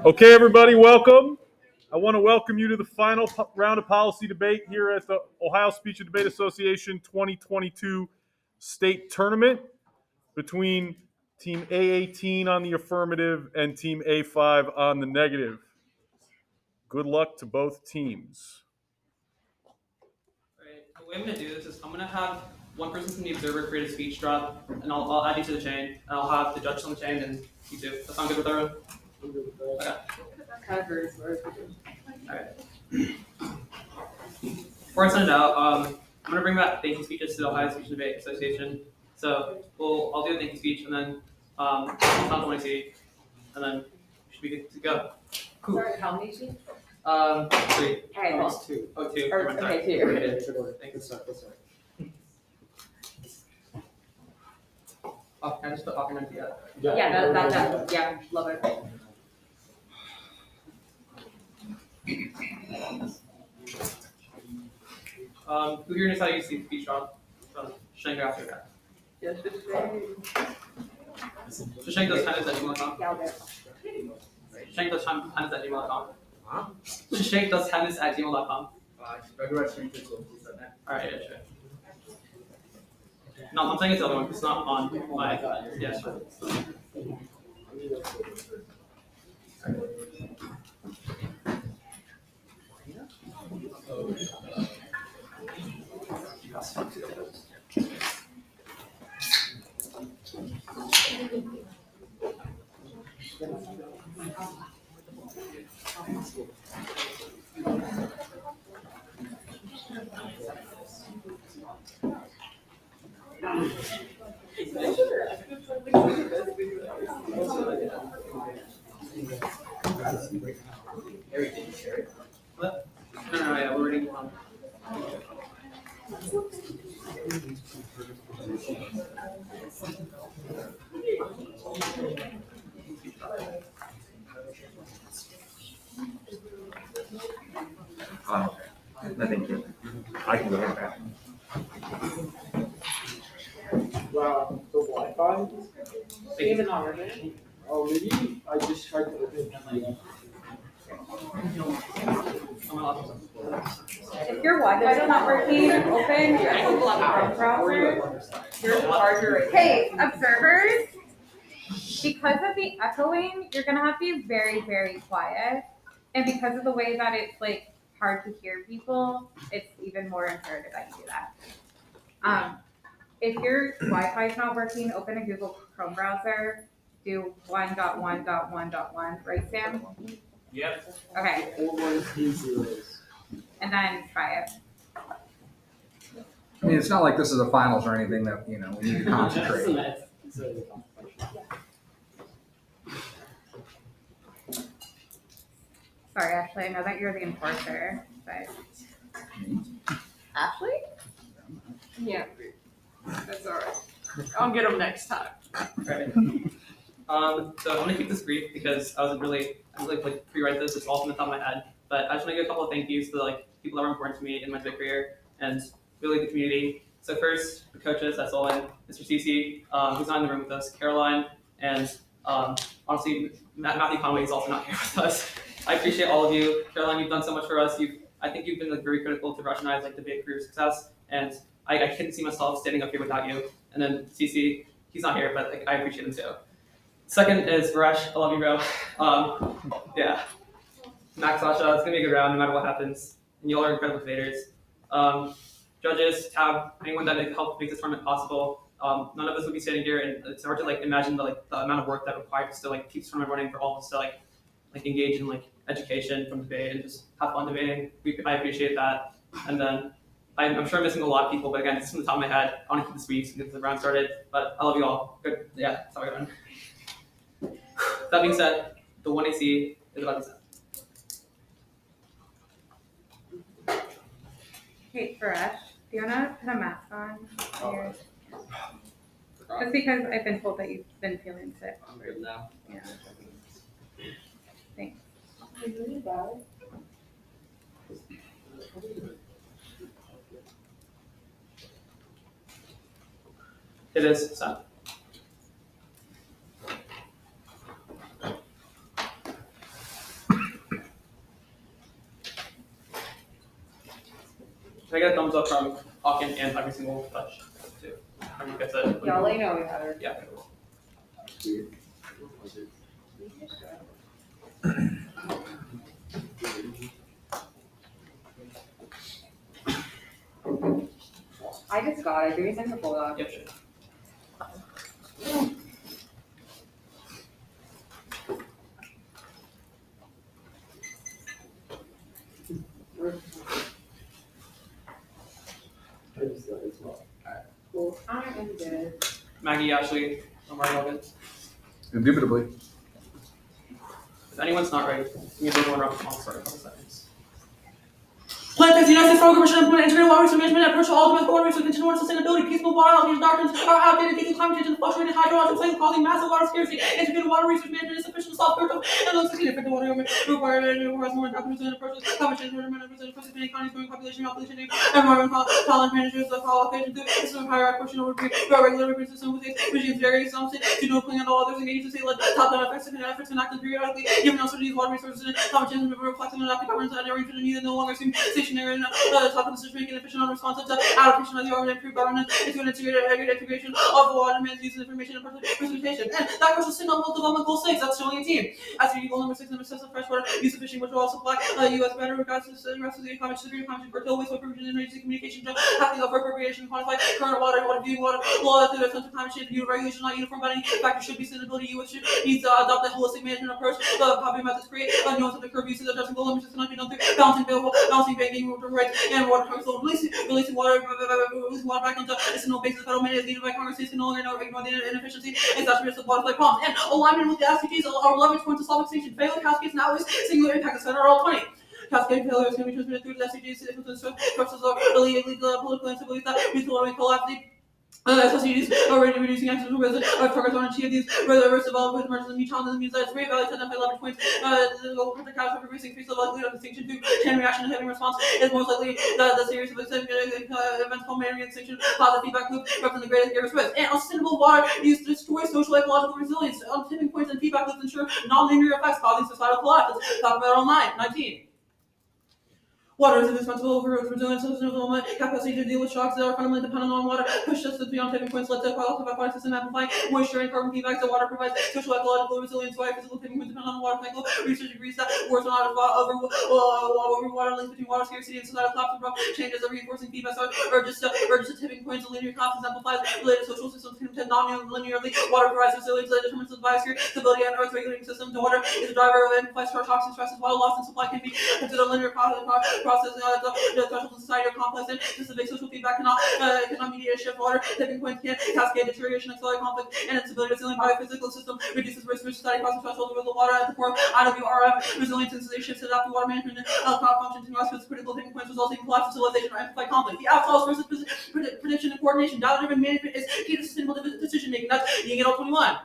Okay, everybody, welcome. I want to welcome you to the final round of policy debate here at the Ohio Speech and Debate Association 2022 state tournament between Team A18 on the affirmative and Team A5 on the negative. Good luck to both teams. All right, the way I'm going to do this is I'm going to have one person from the observer create a speech drop, and I'll add you to the chain, and I'll have the judges on the chain, and you too. That sound good with everyone? Okay. All right. Before I send it out, I'm going to bring back thank you speeches to the Ohio Speech and Debate Association. So I'll do a thank you speech, and then count to 20, and then we should be good to go. Cool. Sorry, how many sheets? 3. Okay, cool. 2. Oh, 2. Or, okay, 2. Okay, thank you. Oh, can I just put Affirmative yet? Yeah, that, yeah, love it. Who here knows how to use the speech drop? Shane, go after that. Yes, So Shane does tennis at gmail.com. yeah, okay. Shane does tennis at gmail.com. Huh? Shane does tennis at gmail.com. Alright, yeah, sure. No, I'm saying it's the other one. It's not on my. Yeah, sure. What? No, yeah, we're reading on. No, thank you. I can go ahead. Wow, the Wi-Fi? Even already? Oh, maybe I just tried to open it. If your Wi-Fi is not working, open your Google Chrome browser. Your charger. Hey, observers, because of the echoing, you're gonna have to be very, very quiet. And because of the way that it's like hard to hear people, it's even more imperative that you do that. If your Wi-Fi is not working, open a Google Chrome browser, do 1.1.1.1, right, Sam? Yep. Okay, 4130. and then try it. I mean, it's not like this is a finals or anything that, we need to concentrate. Sorry, Ashley, I know that you're the enforcer, but. Ashley? Yeah. That's alright. I'll get them next time. Right. So I'm gonna keep this brief because I was really like pre-write this. It's all from the top of my head. But I just want to give a couple of thank yous to like people that were important to me in my debate career and really the community. So first, the coaches, that's Olin, Mr. Cece, who's not in the room with us, Caroline, and honestly, Matthew Conway is also not here with us. I appreciate all of you. Caroline, you've done so much for us. I think you've been like very critical to Russianize like debate career success, and I couldn't see myself standing up here without you. And then CC, he's not here, but like I appreciate him too. Second is Varesh, I love you, bro. Yeah. Max, Sasha, it's gonna be a good round no matter what happens. And you all are incredible debaters. Judges, Tab, anyone that helped make this tournament possible. None of us would be standing here, and it's hard to like imagine the amount of work that required to like keep this tournament running for all of us to like engage in like education from debate and just have fun debating. I appreciate that. And then I'm sure I'm missing a lot of people, but again, it's from the top of my head. I want to keep this week to get the round started. But I love you all. Good. Yeah, that's how I run. That being said, the 1AC is about to be set. Hey, Varesh, do you wanna put a mask on? Here? Just because I've been told that you've been feeling sick. I'm good now. Yeah. Thanks. It is set. Can I get a thumbs up from Hawken and every single touch too? Everyone gets it. Yeah, I'll let you know we have it. Yeah. Okay, cool. I just got it. Give me a second to pull it up. Yep, sure. I just got it as well. Cool. I am good. Maggie, Ashley, Omar, all good. Indubitably. If anyone's not ready, you can do one round of applause for a couple seconds. Plant the United States program should implement integrated water resource management approach to all domestic water resource continuous sustainability. Peaceful water allocation doctrines are outdated due to climate change and fluctuating hydrological cycles causing massive water scarcity. Integrated water resource management is sufficient to solve critical and low succeed effective water government requires more documents and approaches. Climate change management approaches many economies, growing population, environmental talent managers of allocation to system of hierarchy portion over regulatory system with regimes very exhausted to no plan at all others engaged to say let top down effects and efforts enacted periodically given also these water resources and climate change and reflecting on adaptive governance and arrangement and neither no longer seem stationary and top of decision making efficient and responsive to allocation of the government improved governance into an integrated integration of water management use information and precipitation. And that goes to signal development goal 6, that's showing a team. As for goal number 6, number 6 of freshwater use of fishing, which will also supply U.S. better regards to the rest of the economic security, curtail wastewater provision and emergency communication, having of appropriation, quantify current water viewing water, law to the sense of climate change, new regulation, not uniform binding factor should be sustainability. U.S. should needs to adopt a holistic management approach. The copy methods create nuance of the curve use of addressing goal number 6 cannot be done through balancing banking rights and water council releasing water back onto a single basis. Federal mandate is needed by Congress. States can no longer ignore the inefficiency and saturated of water supply problems. And alignment with the SDGs are leverage points to solve extinction. Failure cascades now is singular impact. Federal 20. Cascade failures can be transmitted through the SDGs if the sources are illegal political instability that mutual and collapse. SDGs already reducing access to residents. Progress on achieve these reverse development mergers and new challenges means that it's great value to identify leverage points. The goal for the catastrophe reducing increase the likelihood of extinction to chain reaction and heavy response is most likely the series of events culminating in extinction positive feedback loop represent the greatest areas risk. And unsustainable water use destroys social ecological resilience. Tipping points and feedback loops ensure non-linear effects causing societal collapse. Let's talk about all 19. Water is indispensable for resilience and development, capacity to deal with shocks that are fundamentally dependent on water. Push us beyond tipping points, let the quality of aquatic system amplify moisture and carbon feedback that water provides social ecological resilience. Why physical tipping points depend on the water cycle. Research agrees that wars are not over water links between water scarcity and societal collapse. Abrupt changes are reinforcing feedback urges to tipping points. Linear collapse exemplifies related social systems can tend non-linearly. Water provides resilience that determines the biosphere stability and earth regulating system. The water is a driver of amplified toxic stresses. While loss in supply can be considered a linear process, the thresholds of society are complex and specific social feedback cannot mediate a shift. Water tipping points can cascade deterioration, accelerate conflict, and instability. Resilient biophysical system reduces risk for society crossing thresholds with the water at the core. IWRM resilience and shifts to adaptive water management and function to rescue critical tipping points resulting in collapse, civilization, or amplified conflict. The outfalls versus prediction and coordination. Data-driven management is key to sustainable decision making. That's being at all 21.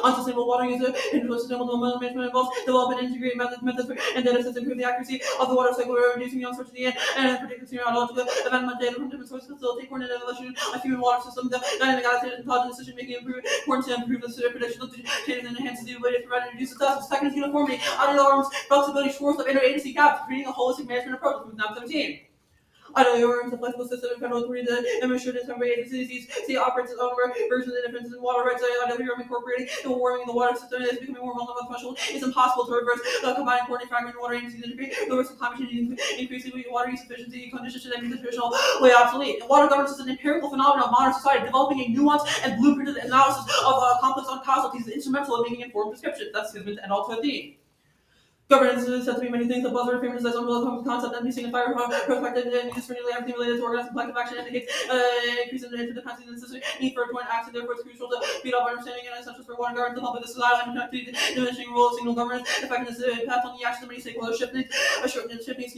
Unsustainable water use and sustainable development management involves developing and integrating methods and data sets to improve the accuracy of the water cycle, reducing the uncertainty and predicting scenario development data from different sources, facilitate coordinated evolution of human water systems, dynamic adaptive intelligent decision making, important to improve the prediction of changes and enhance the ability to prevent and reduce the second is uniformity, IWRM's flexibility, shores of interagency gaps, creating a holistic management approach with NAP 17. IWRM is a flexible system of federal authority that administers and temporary agencies. See operates its own versions and differences in water rights. IWRM incorporating the warming of the water system is becoming more vulnerable threshold. It's impossible to reverse the combining coordinating fragment water agencies integrate the risk of climate change increasing water use efficiency conditions should end the traditional way obsolete. And water governance is an empirical phenomenon of modern society, developing a nuanced and blueprinted analysis of complex causalties is instrumental in making informed prescriptions. That's given to end all to a theme. Governance is said to be many things. The buzzword famous as umbrella concept and missing a fire perspective and used for nearly everything related to organizing collective action indicates increase in interdependency and necessary need for joint action. Therefore, it's crucial to speed up understanding and essential for water governance to help with the societal and diminishing role of single governance, effectiveness, impact on the actions of many stakeholders, shifting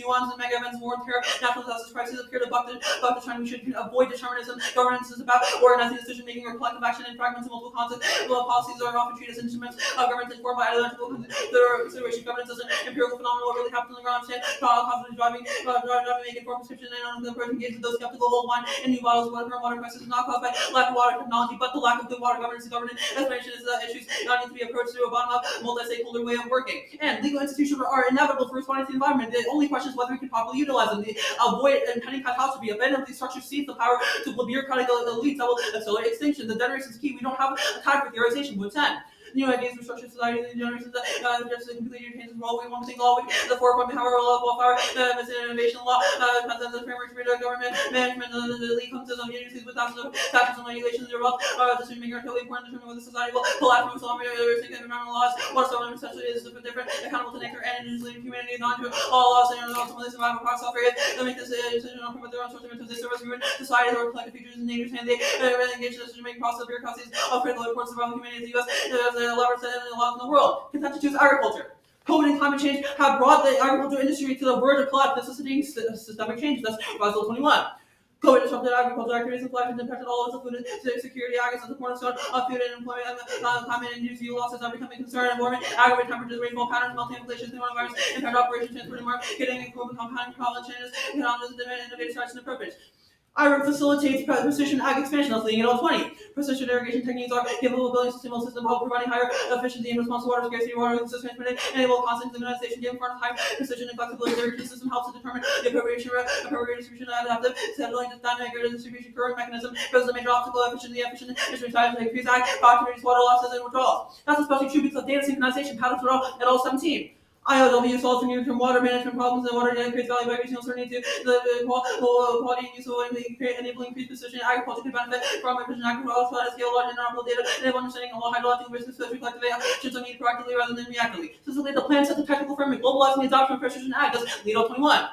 nuance and mega events, war and terror, natural disasters, crises appear to buck the trend. We should avoid determinism. Governance is about organizing decision making or collective action and fragments of multiple concepts. Policies are often treated as instruments of governance informed by ideological consideration. Governance as empirical phenomena, what really happens on the ground, understand how confidence driving, making informed prescription, and the person engaged with those skeptical hold line and new bottles. Water crisis is not caused by lack of water technology, but the lack of good water governance and governance. Explanation is that issues now need to be approached through a bottom-up, multi-stakeholder way of working. And legal institutions are inevitable for responding to the environment. The only question is whether we can properly utilize them. Avoid impending catastrophe. Abandon these structures seize the power to bureaucratic elites that will accelerate extinction. The generation is key. We don't have a time for theorization. But 10. New ideas for structured society, the generations that just completely change the role. We want to think all we the forefront behind our love, welfare, innovation law, consensus framework for government management, the lead consensus of agencies with thousands of statutes and regulations involved. Decision making are totally important to determine whether society will collapse from some environmental laws. What someone essentially is different, accountable to nature and indigenous humanity, not to all laws and ultimately survival across all areas. They make this decision on their own source of they service human society or collective features in nature's hand. They engage in the decision making process of bureaucracies of critical importance of humanity in the U.S. The 11% of the laws in the world. Consent to choose agriculture. COVID and climate change have brought the agricultural industry to the verge of collapse, necessitating systemic change. That's Basel 21. COVID disrupted agricultural activities and collections impacted all of food security. Ag is the cornerstone of food and employment. Climate-induced yield losses are becoming a concern. And warming, aggregate temperatures, rainfall patterns, melting inflation, coronavirus, impaired operations, transporting marketing, and compounding problem changes, economic demand, innovative strategies, and approaches. Iron facilitates precision ag expansion. That's leading at all 20. Precision irrigation techniques are capable of building a sustainable system, help providing higher efficiency in response to water scarcity, water transmission, enable constant immunization, giving farmers higher precision and flexibility. The irrigation system helps to determine the appropriate distribution, adaptive, settling, dynamic distribution current mechanism, presents a major obstacle, efficient distribution size, increase ag, power to reduce water losses and withdrawals. That's especially true because of data synchronization patterns at all 17. IOW solves for near-term water management problems and water data creates value by increasing uncertainty to the quality and use of enabling increased precision. Agriculture can benefit from precision agriculture at a scale large and interoperable data, enable understanding of all hydrological risks, especially collective actions are needed proactively rather than reactively. Specifically, the plan sets the technical framework, globalizing the adoption of precision ag. That's LEAD 21.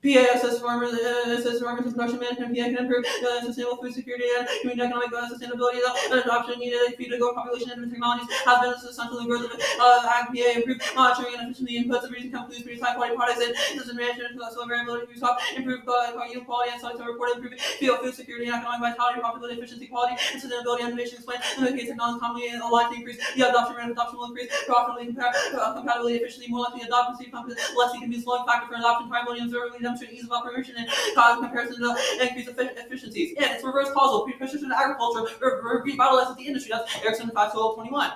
PA assists farmers in production management. PA can improve sustainable food security and community economic sustainability. The adoption needed to feed a growing population and technologies has been essential to the growth of ag. PA improve monitoring and efficiency inputs of reducing chemical use, produce high quality products and system management, soil variability, produce crop, improve yield quality and cellular report, improve field food security and economic vitality, profitability, efficiency, quality, and sustainability. Innovation explain and make technology commonly aligned to increase the adoption rate. Adoption will increase profitability, compatibility, efficiency, more likely adopt and see less can be a slowing factor for adoption, viability, and observability. Demonstrate ease of operation and comparison to increase efficiencies. And it's reverse causal. Precision agriculture revitalizes the industry. That's Erickson Fact 1221.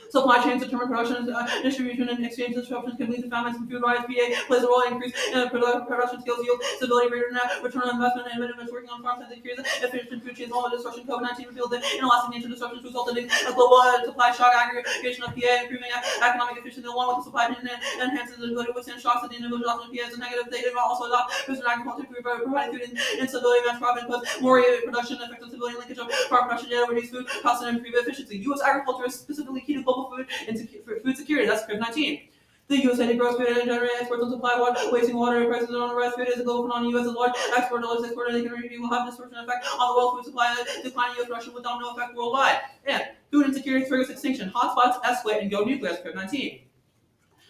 Supply chains determine production, distribution, and exchange disruptions can lead to famines and food riots. PA plays a role in increase production skills, yield, stability, greater net, return on investment, and innovative working on farms that increase efficient food chains. All the disruption COVID-19 revealed the inelastic nature disruptions resulted in a global supply shock, aggregation of PA, improving economic efficiency along with the supply chain and enhances the ability to withstand shocks at the individual adoption of PA as a negative. They also adopt precision agriculture to provide food instability, match crop inputs, more production, effective stability, linkage of farm production data, reduce food costs, and improve efficiency. U.S. agriculture is specifically key to global food and food security. That's COVID-19. The USA grows food and generate exports on supply water, wasting water and prices on the rest. Food is a global phenomenon. U.S. is large export dollars exported. They can will have a distortion effect on the world food supply. Declining U.S. production with domino effect worldwide. And food insecurity triggers extinction. Hotspots escalate and go nuclear. That's COVID-19.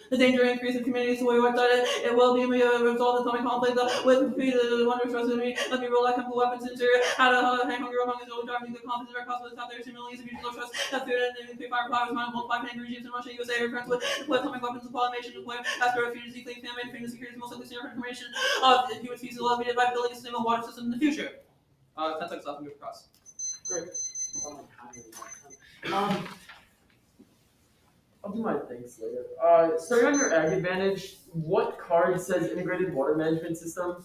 The danger increase in communities the way we started. It will be a result of atomic conflict with the wonders trust enemy. Let me roll out chemical weapons in Syria. How to hang hunger among Israel, driving the conflicts in our cost with South Asia, Middle East, abuse of trust, that food and nuclear fire powers, multiply angry regimes in Russia, USA, reference with deploy atomic weapons and pollination, deploy after refugees, clean famine, freedom, security, most likely scenario for information of human species elevated by building a sustainable water system in the future. 10 seconds left and move across. Great. I'll do my things later. Starting on your ag advantage, what card says integrated water management system?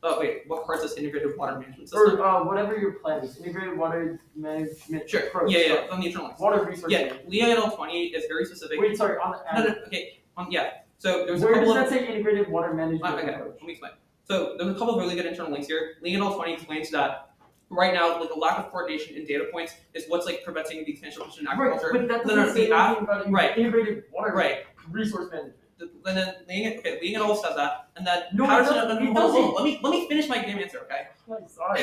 Oh wait, what card says integrated water management system? Or whatever your plan is. Integrated water management. Sure. Approach. Yeah, on the internal links. Water resource. Yeah, LEA 20 is very specific. Wait, sorry, on the ag. No, okay. Yeah. So there's Where a couple does of. that say integrated water management Okay, approach? let me explain. So there's a couple of really good internal links here. LEA 20 explains that right now, like a lack of coordination in data points is what's like preventing the expansion of precision agriculture. Right, but that doesn't say anything about integrated water right. resource management. And then LEA all says that, and then No, Patterson. it doesn't. Let me finish my game answer, okay? I'm sorry.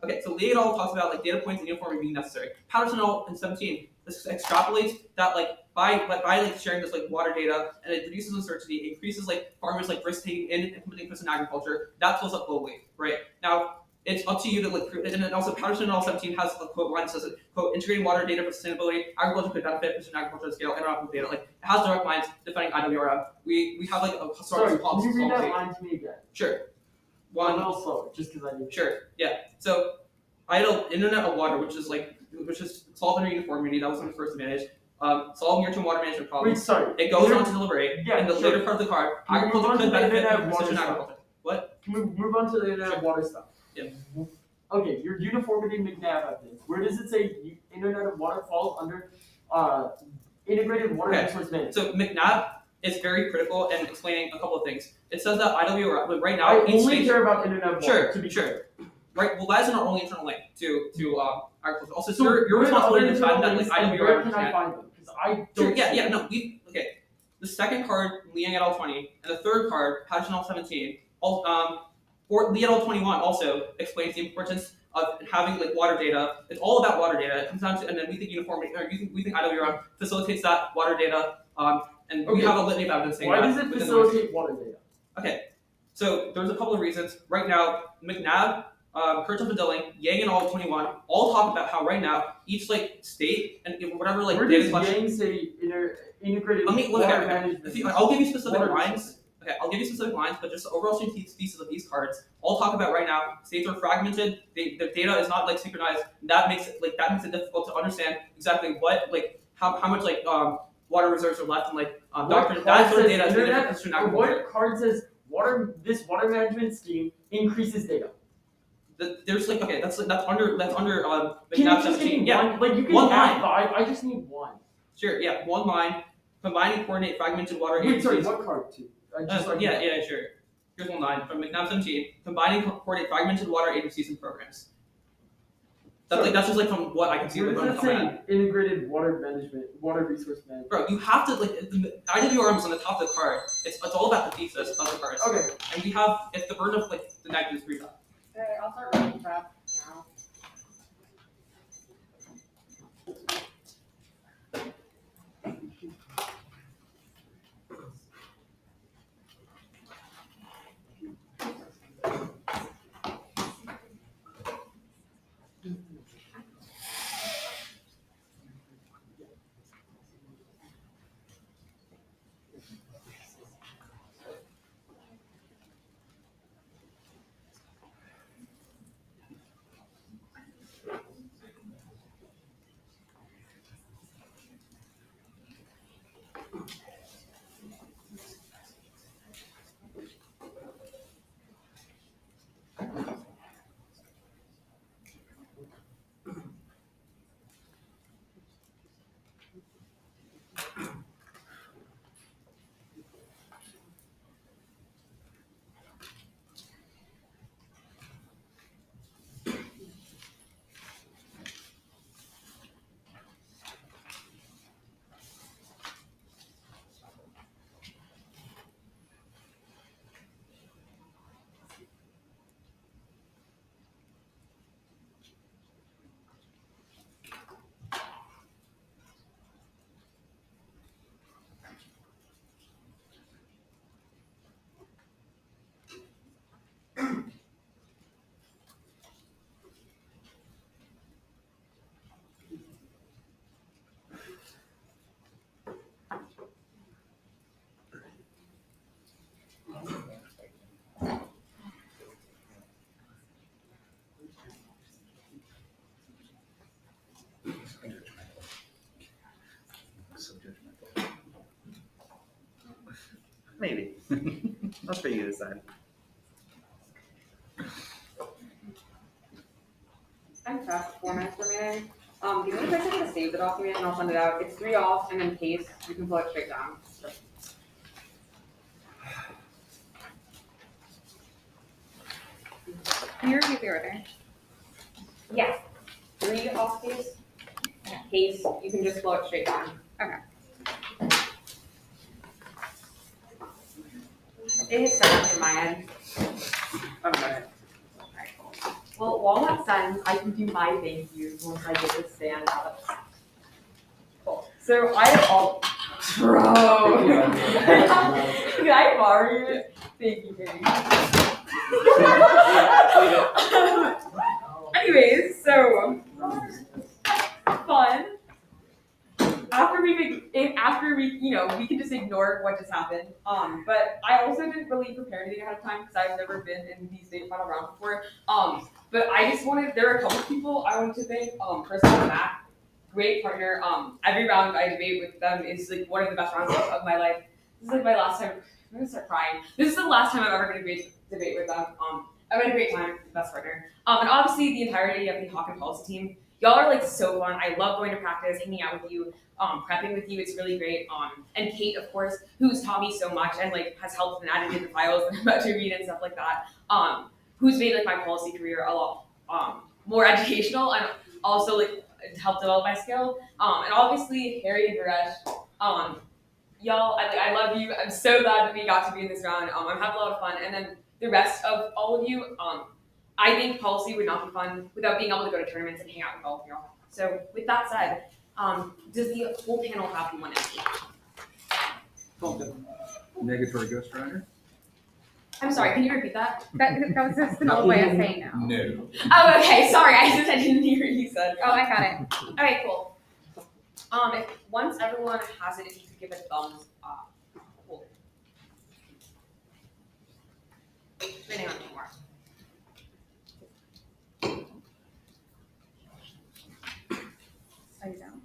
Okay, so LEA talks about like data points and uniformity being necessary. Patterson in 17 this extrapolates that like by like sharing this like water data, and it reduces uncertainty, increases like farmers like risk taking in implementing precision agriculture. That fills up globally, right? Now it's up to you to and then also Patterson and all 17 has a quote line that says, quote, integrating water data for sustainability, agriculture could benefit precision agriculture scale, interoperable data. Like, it has direct lines defining IWRM. We have like a Sorry, historical can you read that policy. line to me again? Sure. A little slower, just because I need. Sure. Yeah. So, IDLE, Internet of Water, which is solve under uniformity. That was on the first advantage. Solve near-term water management problems. Wait, sorry. It goes on to deliberate. Yeah, in the sure. later part of the card, Can we move agriculture on could to the benefit Internet from of Water precision stuff? agriculture. What? Can we move on to the Internet of Water stuff? Yeah. Okay, your uniformity McNabb evidence. Where does it say Internet of Water falls under integrated water Okay. resource management? So McNabb is very critical in explaining a couple of things. It says that IWR, right now, I each only state- care about Internet of Water. Sure, to be sure. Right. Well, that isn't our only internal link to agriculture. Also, So your what are responsibility the to decide that other like links, and IWR. where can I find them? Because I Sure, don't. yeah, see them. no, okay. The second card, Liang et al. 20, and the third card, Patterson et al. 17, for Lee et al. 21 also explains the importance of having like water data. It's all about water data. It comes down to, and then we think uniformity, or we think IWR facilitates that water data, and we Okay. have a litany of evidence saying Why that does it within the facilitate water data? Okay, so there's a couple of reasons. Right now, McNabb, Kirchhoff and Dilling, Yang and all 21 all talk about how right now each like state and whatever like Where data does collection. Yang say integrated Let me water okay, management? I'll give you specific Water lines. resources. Okay, I'll give you specific lines, but just the overall thesis of these cards all talk about right now. States are fragmented. The data is not like synchronized. That makes it difficult to understand exactly what how much water reserves are left and doctrine. That sort of data is really difficult to Or what card says this water management scheme increases data? There's that's under Can you McNabb just give 17. me Yeah, one? Like you can one have line. 5. I just need one. Sure. Yeah, one line. Combine and coordinate fragmented water Wait, sorry, agencies. what card too? Yeah, sure. Here's one line from McNabb 17. Combine and coordinate fragmented water agencies and programs. That's just from what I can see. Where on the does top of it my head. say integrated water management, water resource management? Bro, you have to the IWRM is on the top of the card. It's all about the thesis of the cards. Okay. And we have the burden of the negatives read that. Okay, I'll start writing prep now. Maybe. That's for you to decide. I'm fast 4 minutes remaining. Give me a second to save the document and I'll send it out. It's 3 off and then paste. You can pull it straight down. Can you repeat the order? Yeah. 3 off paste. Paste. You can just flow it straight down. Okay. It hits send from my end. Okay. Alright, cool. Well, while that sends, I can do my thank yous once I get this stand out. Cool. So I have all. Bro! Can I borrow you? Thank you very much. Anyways, so fun. After we, we can just ignore what just happened. But I also didn't really prepare anything ahead of time because I've never been in these state final rounds before. But I just there are a couple of people I wanted to thank. First of all, Matt, great partner. Every round I debate with them is like one of the best rounds of my life. This is like my last time. I'm gonna start crying. This is the last time I'm ever gonna debate with them. I've had a great time. Best partner. And obviously the entirety of the Hawk and Policy team. Y'all are like so fun. I love going to practice, hanging out with you, prepping with you. It's really great. And Kate, of course, who's taught me so much and like has helped and added in the files that I'm about to read and stuff like that. Who's made like my policy career a lot more educational and also like helped develop my skill. And obviously Harry and Naresh. Y'all, I love you. I'm so glad that we got to be in this round. I'm having a lot of fun. And then the rest of all of you, I think policy would not be fun without being able to go to tournaments and hang out with all of y'all. So with that said, does the whole panel have one empty? Negatory Ghost Rider? I'm sorry, can you repeat that? That was just an old way of saying no. No. Oh, okay. Sorry, I didn't hear what you said. Oh, I got it. All right, cool. If once everyone has it, if you could give a thumbs up. Cool. Waiting on two more. Are you down?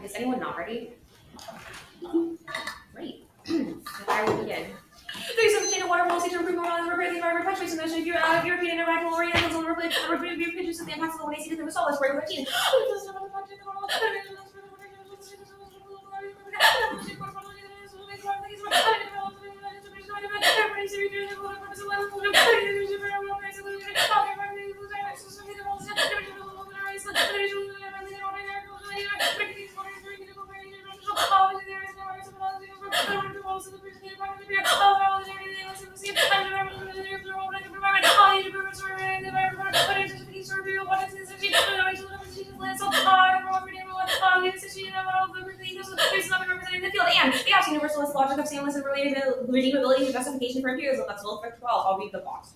Is anyone not ready? Great. I will begin. There's something in water policy to improve morale and repair the environment, punctuation, and if European interactional orientals and review pitches of the impacts of the waste to the solid spray 13. And the absolute universalist logic of stainless and related redeemability and justification for imperialism. That's still effect 12. I'll read the box.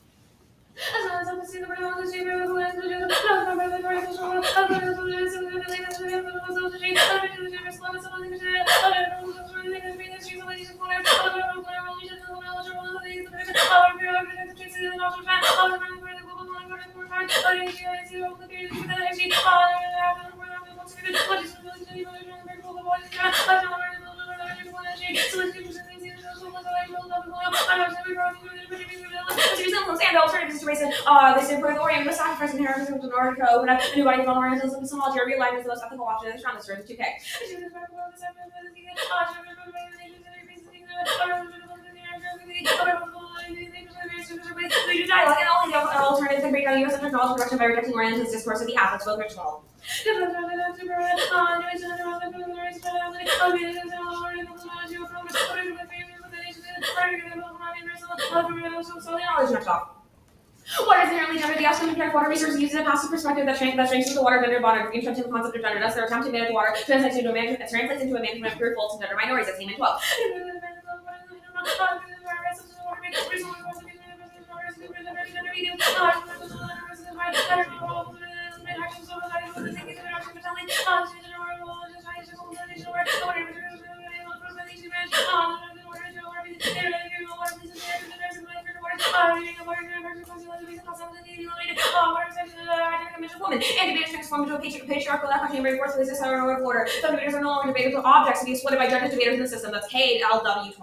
And alternatives to race this important orient with sacrifice and inheritance in order to open up a new body of orientals and symbology or realignment the most ethical option in this round. This round is 2K. Dialogue and only the alternative can break down U.S. technological direction by rejecting orientalist discourse of the ethics both ritual. Water is inherently gender. The absolute impact water resources used in a passive perspective that strengthens the water gender bond in terms of the concept of gender. Thus, their attempt to manage water translates into a management of pure faults and gender minorities. That's Amen 12. Woman and debaters transformed into a patriarchal equity and reinforced with this of order. Some debaters are no longer debatable objects to be exploited by judges debaters in the system. That's KLW20.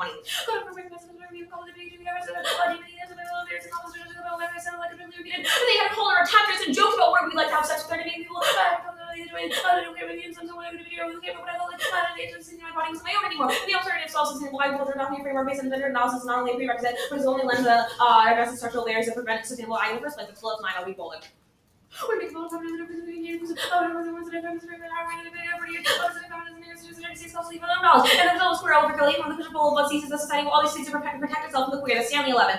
they had called our attackers and joked about where we'd like to have sex with our Canadian people. My body was my own anymore. The alternative is also sustainable agriculture, adopting a framework based on gender analysis, not only a prerequisite, but is the only lens that addresses structural layers that prevent sustainable ag in the first place. It's full of mine, I'll be bold. And the film square overkill, even when the push bowl of blood ceases, the society will always seek to protect itself from the queer. That's Stanley 11.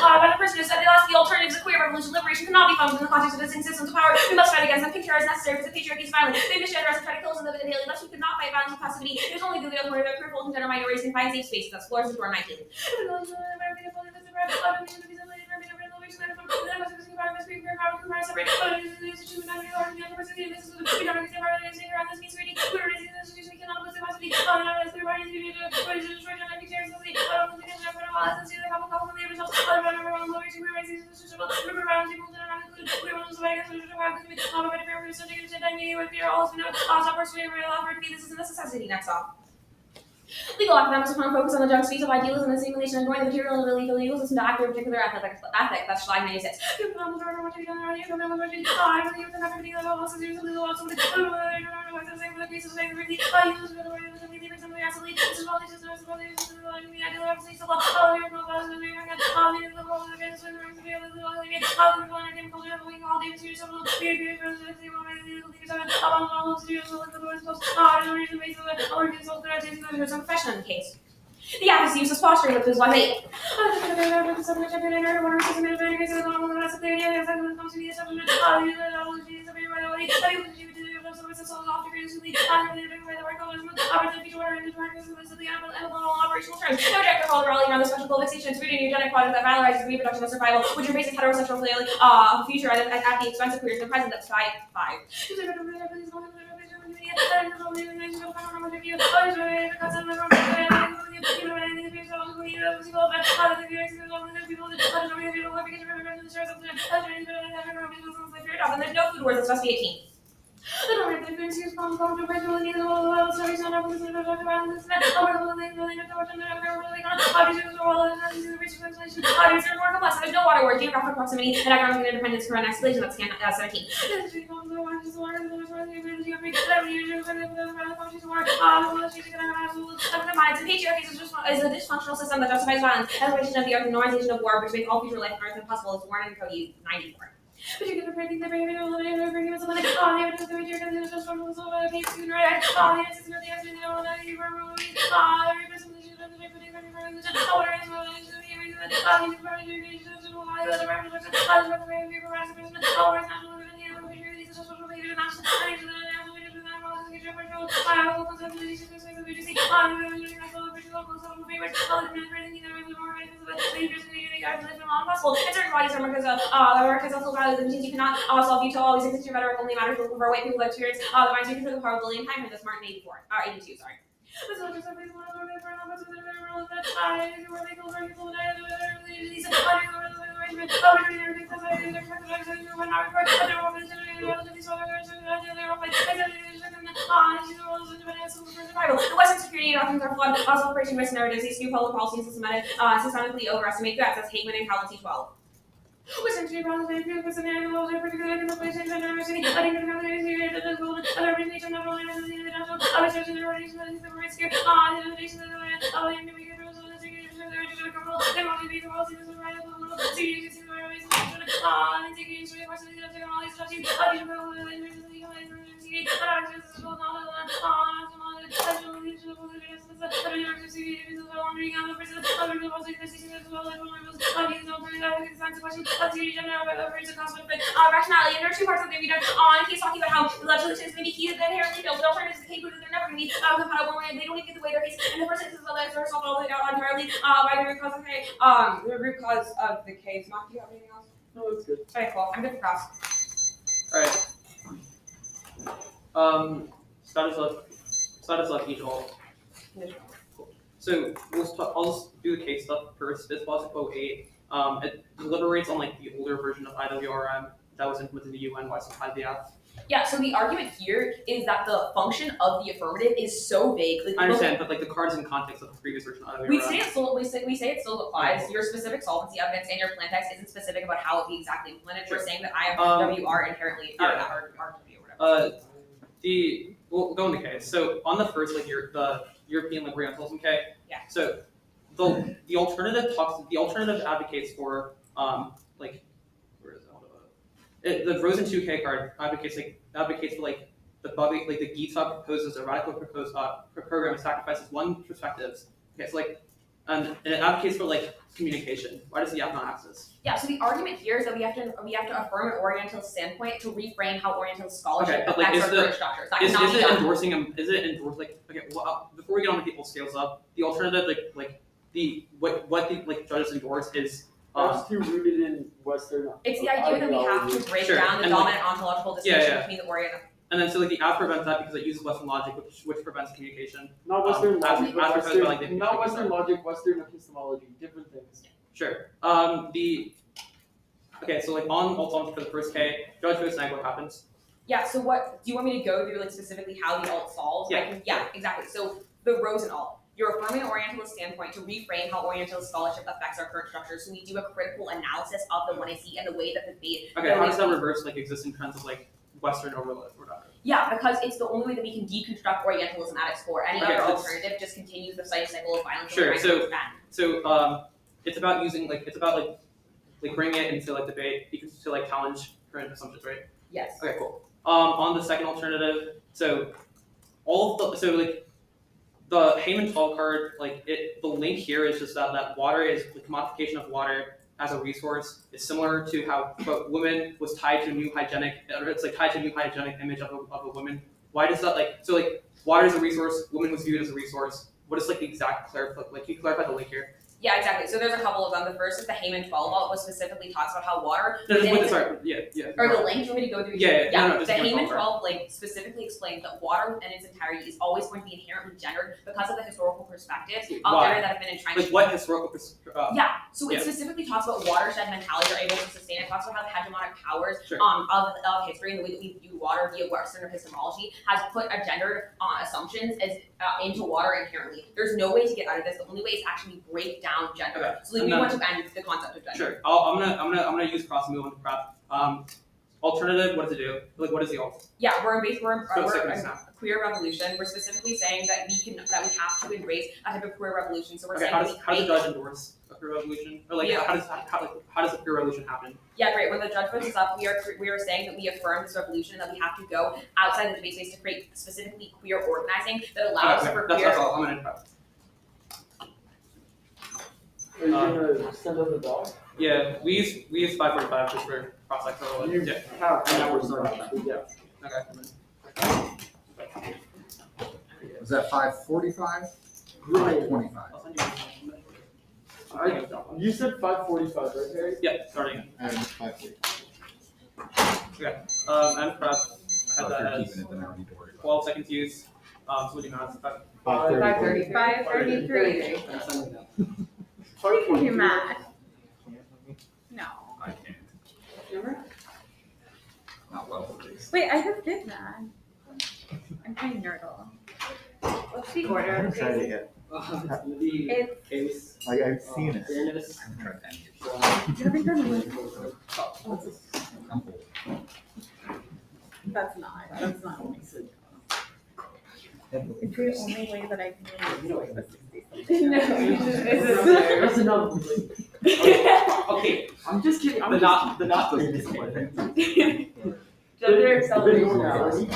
Another person who said they lost the alternatives of queer revolution liberation cannot be found in the context of existing systems of power. We must fight against them. Picture as necessary because the patriarchy is violent. They misgender us and try to kill us in the daily. Thus we could not fight violence with passivity. It is only through the alternative that queer folk and gender minorities can find safe spaces. That's Floors of Door 19. This is a necessity. Next off. Legal academics are focus on the junk speech of idealism and simulation, ignoring the material and illegal ecosystem to act their particular ethic. That's slide 96. Confession on the case. The act is used as fostering with Clause 8. Operational terms. No director called rallying around the special fixation is rooted in eugenic project that valorizes reproduction and survival, which embraces heterosexual future at the expense of queers in the present. That's 5. And there's no food words, it's supposed to be 18. There's no water word, geographic proximity, and economic independence for an escalation. That's 17. Patriarchy is a dysfunctional system that justifies violence, elevation of the earth, and normalization of war, which makes all future life on earth impossible. It's Warren and Cody 94. Certain bodies are markers of also values and you cannot solve you to always exist your rhetoric only matters for white people that experience the minds you control the power of bullying time. That's Martin 82, sorry. The Western security doctrines are flawed. Also, operation risk narratives. These new public policies systematically overestimate threats. That's Hageman and Calvin T12. Western security problems may appeal because the laws are particularly in the place and diversity. I think the government is the goal. Other organizations not only in the national, other social organizations that risk here. The innovation of the land, all the individuals. They want to be the world's in the right of the world. Serious in the right of the world. Taking into the question of the technology, study, the Rationality. And there are two parts of the read on. He's talking about how legislation is going to be key to the inherently built. The alternatives to the case they're never going to be compatible when they don't even get the way their case. And the first instance of the letter is solved all the way down entirely by the root cause of the case. The root cause of the case. Mark, do you have anything else? No, that's good. Okay, cool. I'm good for cross. Alright. Status of each all. Cool. So I'll just do the case stuff first. This was 08. It deliberates on like the older version of IWRM that was implemented in the UN by IDF. Yeah, so the argument here is that the function of the affirmative is so vague. Like, I understand, but like the cards in context of the previous version of IWRM. we say it still applies. Your specific solvency evidence and your plan text isn't specific about how it be exactly implemented. We're saying that IFW are inherently or whatever. We'll go into case. So on the first, like the European like Orientalism K. Yeah. So the alternative advocates for like where is it? The Rosen 2K card advocates for like the Gita proposes a radical proposed program that sacrifices one perspectives. Okay, so like and it advocates for like communication. Why does the app not access? Yeah, so the argument here is that we have to affirm an Orientalist standpoint to reframe how Orientalist scholarship Okay, but, like, affects is our the- current structures. That Is cannot be it done. endorsing like okay? Well, before we get on the people's scales up, the alternative like the what the like judges endorse is That's too rooted in Western. It's the idea that we have to break Sure, down the and, dominant ontological distinction yeah. between the Orient. and then so like the app prevents that because it uses Western logic, which prevents communication. Not Western logic, but as Western, like the not Western logic, Western epistemology, different things. Sure. Okay, so like on alt for the first K, judge votes neg, what happens? Yeah, so what do you want me to go through like specifically how the alt solves? Yeah. Yeah, exactly. So the Rosen alt. You're affirming an Orientalist standpoint to reframe how Orientalist scholarship affects our current structure. So we do a critical analysis of the 1AC and the way that the debate. Okay, how does that reverse like existing trends of like Western overload or whatever? Yeah, because it's the only way that we can deconstruct Orientalism at its core. Any Okay, other let's- alternative just continues the cycle of violence. Sure, and trying to expand. So it's about using like bringing it into like debate to like challenge current assumptions, right? Yes. Okay, cool. On the second alternative, so the Heyman 12 card, the link here is just that water is the commodification of water as a resource is similar to how woman was tied to a new hygienic, or it's like tied to a new hygienic image of a woman. Why does that water is a resource, woman was viewed as a resource. What is like the exact can you clarify the link here? Yeah, exactly. So there's a couple of them. The first is the Heyman 12 alt, which specifically talks about how water. No, just is- wait, sorry, yeah. Or the link, do you want me to go through? Yeah, no, just the Heyman Heyman 12 12 link specifically explains that water in its entirety is always going to be inherently gendered because of the historical perspectives of Why? gender that have been entrenched. Like what historical So it Yeah. specifically talks about watershed mentality are able to sustain. It talks about how the hegemonic powers Sure. of history and the way that we view water via Western epistemology has put a gendered assumptions as into water inherently. There's no way to get out of this. The only way is actually break down gender. Okay. So we want to end the concept of gender. Sure. I'm gonna use cross and move on to prep. Alternative, what does it do? Like what is the alt? Yeah, we're So second a example. queer revolution. We're specifically saying that we have to embrace a type of queer revolution. So we're Okay, saying how that does we how does the create. judge endorse a queer revolution? Or like Yeah. how does a queer revolution happen? Yeah, great. When the judge puts this up, we are saying that we affirm this revolution, that we have to go outside the debate space to create specifically queer organizing that allows Okay, for that's queer. all. I'm gonna prep. Are you gonna send out the dog? Yeah, we use 545 just for cross sectoral. You Yeah. have an hour starting, yeah. Okay. Was that 5:45? Right. 25. I'll send you. You said 5:45, right, Harry? Yeah, starting. And 5:40. And prep. I So have if that you're as keeping it, then I don't need to worry about 12 seconds use. Somebody knows. 5:30. 5:33. We can do math. No. I can't. Remember? Not well, at least. Wait, I just did math. I'm playing Nerdle. What's the order? I'm trying to get, It's Case. like, I've seen it. Fairness. I'm trying to end it. you haven't done one. I'm old. That's not what I said. It's the only way that I can really enjoy the 60 No, That's another one. Okay. I'm just kidding. I'm The just not Gender acceleration. Visual reality. I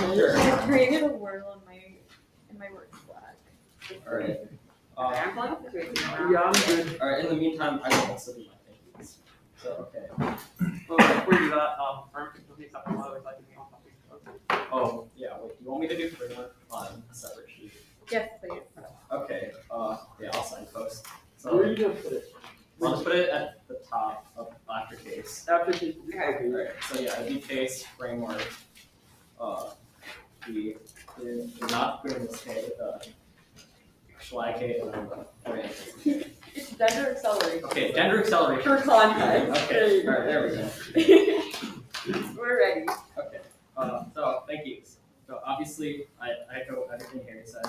created a word in my work Slack. All right. I'm pulling up the tweets. Yeah, I'm good. All right. In the meantime, I will also do my thank yous. So okay. Well, before you do that, firm can please accept the otherwise I can be on topic. Oh yeah. Wait. You want me to do framework on a separate sheet? Yes, please. Okay. Yeah. I'll signpost. Where So are you gonna put it? I'll just put it at the top of after case. After the All right. So yeah, the case framework. We're not putting this K. Schlag K and then the orientation. It's gender acceleration. Okay. Gender acceleration. For context. Okay. All right. There we go. We're ready. Okay. So thank yous. So obviously, I echo everything Harry said.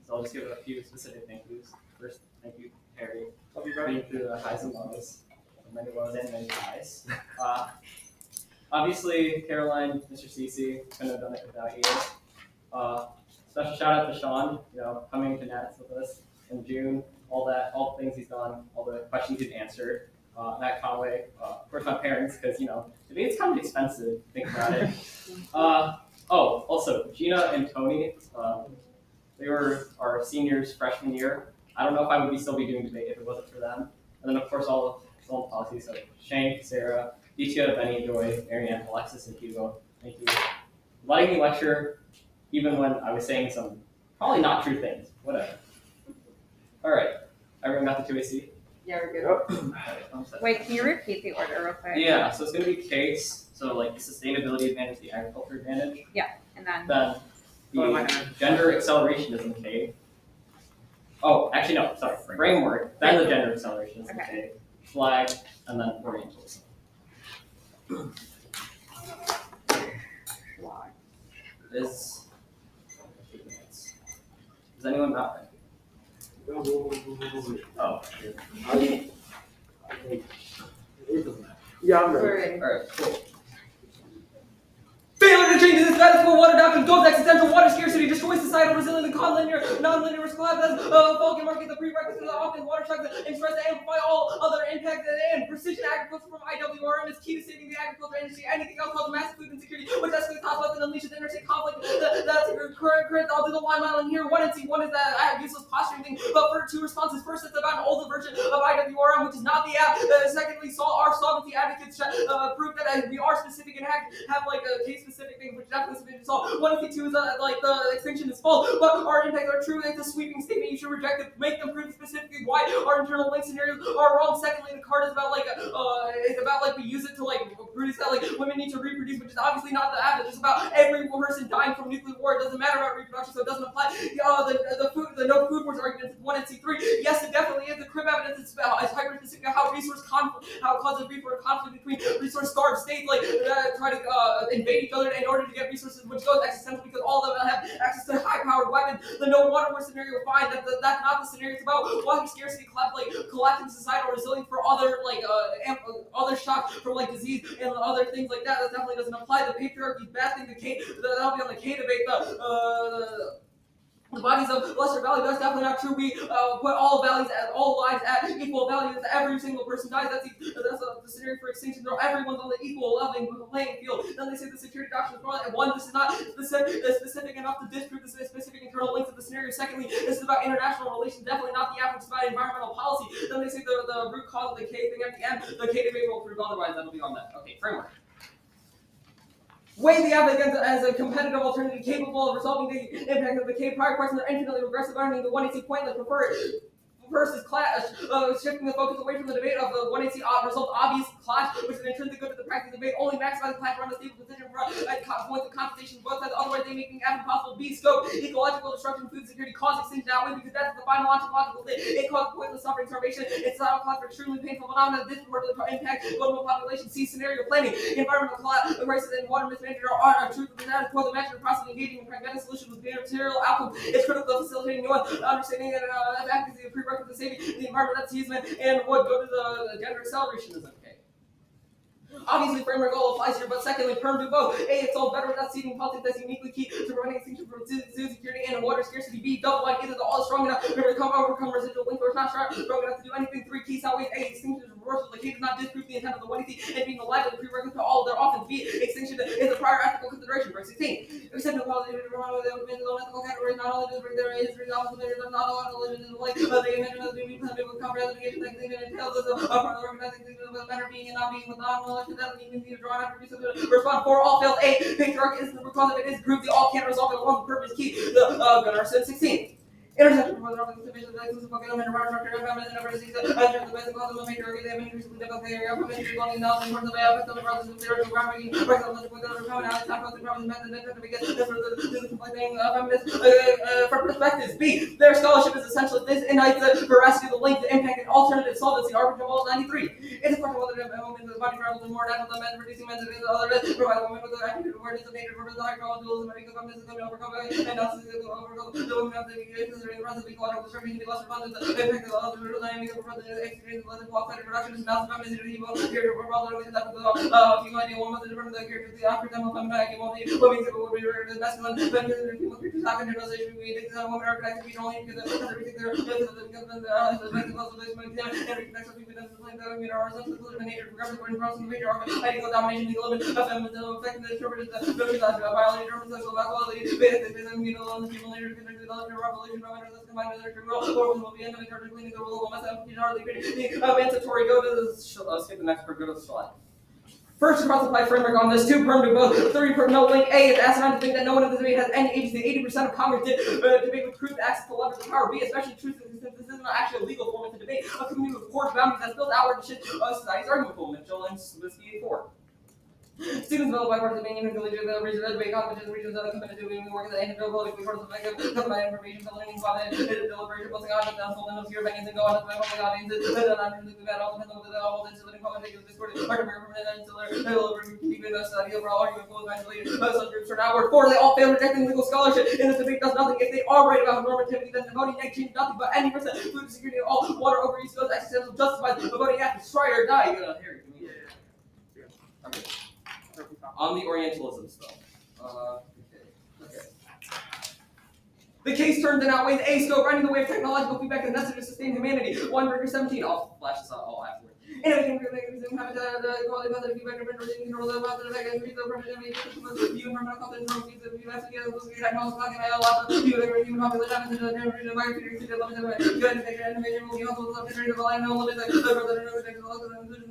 So I'll just give a few specific thank yous. First, thank you, Harry, for being through the highs and lows, many lows and many highs. Obviously, Caroline, Mr. Cece, couldn't have done it without you. Special shout out to Sean, coming to Nats with us in June. All the things he's done, all the questions he's answered. Matt Conway, of course, my parents, because debate's kind of expensive. Think about it. Also Gina and Tony, they were our seniors freshman year. I don't know if I would still be doing debate if it wasn't for them. And then of course all of Solon policies, so Shane, Sarah, Ditia, Benny, Joy, Ariane, Alexis, and Hugo. Thank you. Letting me lecture, even when I was saying some probably not true things. Whatever. All right. Everyone got the 2AC? Yeah, we're good. I'm set. Wait, can you repeat the order real quick? Yeah, so it's going to be case, so like the sustainability advantage, the agriculture advantage. And then Then the gender acceleration is in K. Oh, actually no, sorry, framework. Then the gender acceleration is in K. Flag, and then orientalism. Is 8 minutes. Is anyone not ready? Oh, Yeah, I'm We're ready. ready. alright, cool. Failure to change the status quo water doctrine goes existential water scarcity, destroys societal resilience and non-linear risk collapse, Vulcan market, the prerequisite of often water shocks, and stress to amplify all other impacts, and precision agriculture from IWRM is key to saving the agriculture industry. Anything else causes massive food insecurity, which escalates cost wealth and unleashes interstate conflict. That's a current. I'll do the line mile in here. One and C. One is that I have useless posturing thing, but for two responses. First, it's about an older version of IWRM, which is not the app. Secondly, our solvency advocates prove that we are specific and have like a case specific thing, which definitely sufficient to solve. 1 and 2 is like the extinction is false, but our impacts are true. It's a sweeping statement. You should reject it. Make them prove specifically why our internal link scenarios are wrong. Secondly, the card is about we use it to produce that women need to reproduce, which is obviously not the app. It's just about every person dying from nuclear war. It doesn't matter about reproduction, so it doesn't apply. The no food wars argument is 1 and C3. Yes, it definitely is. The crib evidence is hyper specific how resource conflict, how it causes resource conflict between resource starved states try to invade each other in order to get resources, which goes existential because all of them have access to high-powered weapons. The no water war scenario will find that that's not the scenario. It's about water scarcity, collapsing societal resilience for other other shocks from disease and other things like that. That definitely doesn't apply. The patriarchy is bad thing. That'll be on the K debate. The bodies of lesser value, that's definitely not true. We put all lives at equal value. Every single person dies. That's the scenario for extinction. Everyone's on the equal leveling playing field. Then they say the security doctrine is wrong. One, this is not specific enough to disprove the specific internal links of the scenario. Secondly, this is about international relations, definitely not the average. It's about environmental policy. Then they say the root cause of the K thing at the end. The K debate will prove otherwise. That'll be on that. Okay, framework. Weigh the app as a competitive alternative capable of resolving the impact of the K. Prior questions are infinitely regressive, earning the 1AC pointless. Prefer versus clash, shifting the focus away from the debate of the 1AC result obvious clash, which is an intrinsic good to the practice debate. Only maximize the clash around a stable position at points of compensation both sides. Otherwise, they making F impossible. B scope ecological destruction, food security, cause extinction outweighs because that's the final ontological thing. It causes pointless suffering, starvation. It's not a cause for extremely painful phenomena. This word impact global population. C scenario planning, environmental crisis and water mismanagement are truth of the status quo. The measure of process engaging in pragmatic solutions with material outcome is critical to facilitating nuance, understanding and advocacy of prerequisite to saving the environment. That's easement and would go to the gender acceleration is okay. Obviously, framework all applies here, but secondly, perm do both. A, it's all better without seeding politics that's uniquely key to preventing extinction from food security and water scarcity. B, double line, either the all is strong enough to overcome residual link or it's not strong enough to do anything. 3 keys outweigh A, extinction is proportional. The case does not disprove the intent of the one and being alive as a prerequisite to all of their offense, be it extinction is a prior ethical consideration. Verse 16. Except in quality of ethical categories, not only does bring their history, not allowed to live in the light, but they mention as being with comprehensive that thing that entails as a part of the organizing thing of the matter being and not being with non-knowledge that means need to draw out to respond for all fails. A patriarch is the because of it is proved the all can't resolve it alone. The purpose key. The Gunnar said 16. Intersection for the Robin division that is fucking on the right structure of family and never sees the basic cause of the major they have increasingly difficult area of ministry long enough in terms of the brothers and theory of groundbreaking breaks on the point of common out time of the problem method that to begin this for the complaining feminist for perspectives. B. Their scholarship is essential. This unites the veracity, the length, the impact, and alternative solvency. Article 93. It's a question whether the women the body travels more natural than men producing men and other provide women with the attitude of awareness of nature for the higher dualism and become this is going to overcome and also overcome the women of the relatively collateral distribution to be less abundant, the impact of the other dynamic of the experience of the qualified production is not the feminine evil here for rather than that of the female idea one of the different characters the African feminine one the women would be the masculine but the female creatures have generalization we think that women are connected to only because everything there is the basic of the every connection between them is like that we are ourselves included in nature progressive and crossing the major ideal domination the element of feminism affecting the interpreted the biology terms sexual equality basic and you know the female nature connected to the revolution combined with their criminal forms will be ended in cleaning the rule of myself hardly the emancipatory go to the skip the next part go to the slide. First cross-applied framework on this, 2 perm to both, 3 perm no link. A is asinine to think that no one in the debate has any agency. 80% of Congress did debate with truth, access to leverage of power. B, especially truth, since this isn't actually a legal form of the debate. A community with core boundaries that builds outward shit society's argument form. Mitchell and Slinsky 4. Students develop bipartisan being in collegiate region debate competition regions that are committed to doing work at the end of political course of government information filling by the deliberation posting on the unfold and obscure opinions and go on to the public audiences that all depends on the all into the conversation discord argument from and until they're keeping the study overall argument full eventually subgroups are now word 4 they all fail rejecting legal scholarship in this debate does nothing if they are right about normativity then the voting act changes nothing but any percent food security all water overuse goes existential justified the voting act is try or die here okay. On the Orientalism stuff. Okay. The case turns and outweighs A scope, running the way of technological feedback and necessary to sustain humanity. 1 Burger 17. I'll flash this out all afterwards. Innovation, habitat, quality, positive feedback, control the positive effect, increase the productivity, view environmental confidence, human population, good innovation will be helpful to the line, no limit, the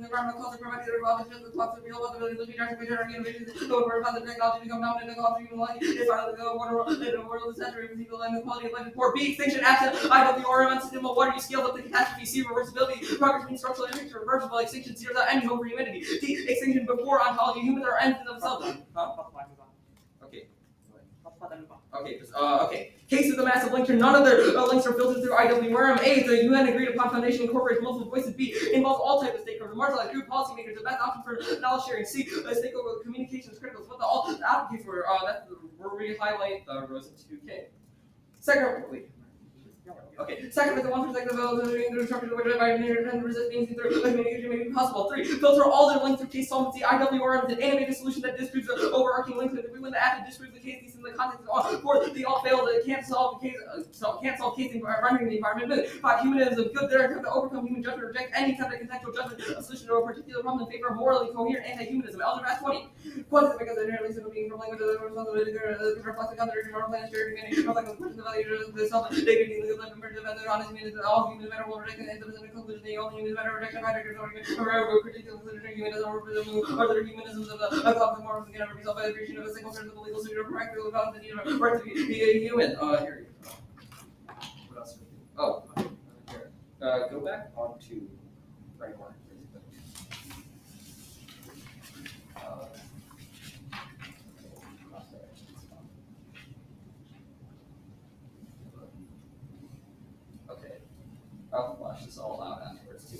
environmental culture, provided the just the talks of real possibilities, the future innovations, go over positive technology, become dominant, the culture, human life, is part of the world of the century, people and the quality of life. 4 B, extinction, absent, IWRM, system of water, you scale up the catastrophe, C, reversibility, progress means structural and reversible, extinction, zeros out any hope for humanity. D, extinction before ontology, humans are ends in themselves. Okay. Okay. Cases of massive links, none of their links are filtered through IWRM. A, the UN agreed upon foundation incorporates multiple voices. B, involves all types of stakeholders, marginalized group policymakers, the best option for knowledge sharing. C, stakeholder communication is critical. So what the all advocates were, that's where we highlight the rows of 2K. Secondly, second, the one perspective of the structure which by and resist being through communication may be possible. 3, filter all their links through case solvency. IWRM is an innovative solution that disproves the overarching links. If we win the act, it disproves the case in the context of all. 4, they all fail. They can't solve the case. Can't solve case running the environment. 5, humanism is good. They're attempt to overcome human judgment, reject any type of contextual judgment, a solution to a particular problem in favor of morally coherent anti-humanism. Elder Mass 20. Quantum because they're inherently simple being from language of the responsibility to reflect the content of our plan, shared humanity, reflect the question of the value of the self, dignity, the good life, and the honest means that all humans matter will reject and ends up in the conclusion that all humans matter reject and matter or critique the humanism or the humanisms of the concept morals can never be solved by the creation of a single person of the legal suit or practical about the need of right to be a human. Here you go. What else? Oh, here. Go back on to framework. I'll flash this all out afterwards too.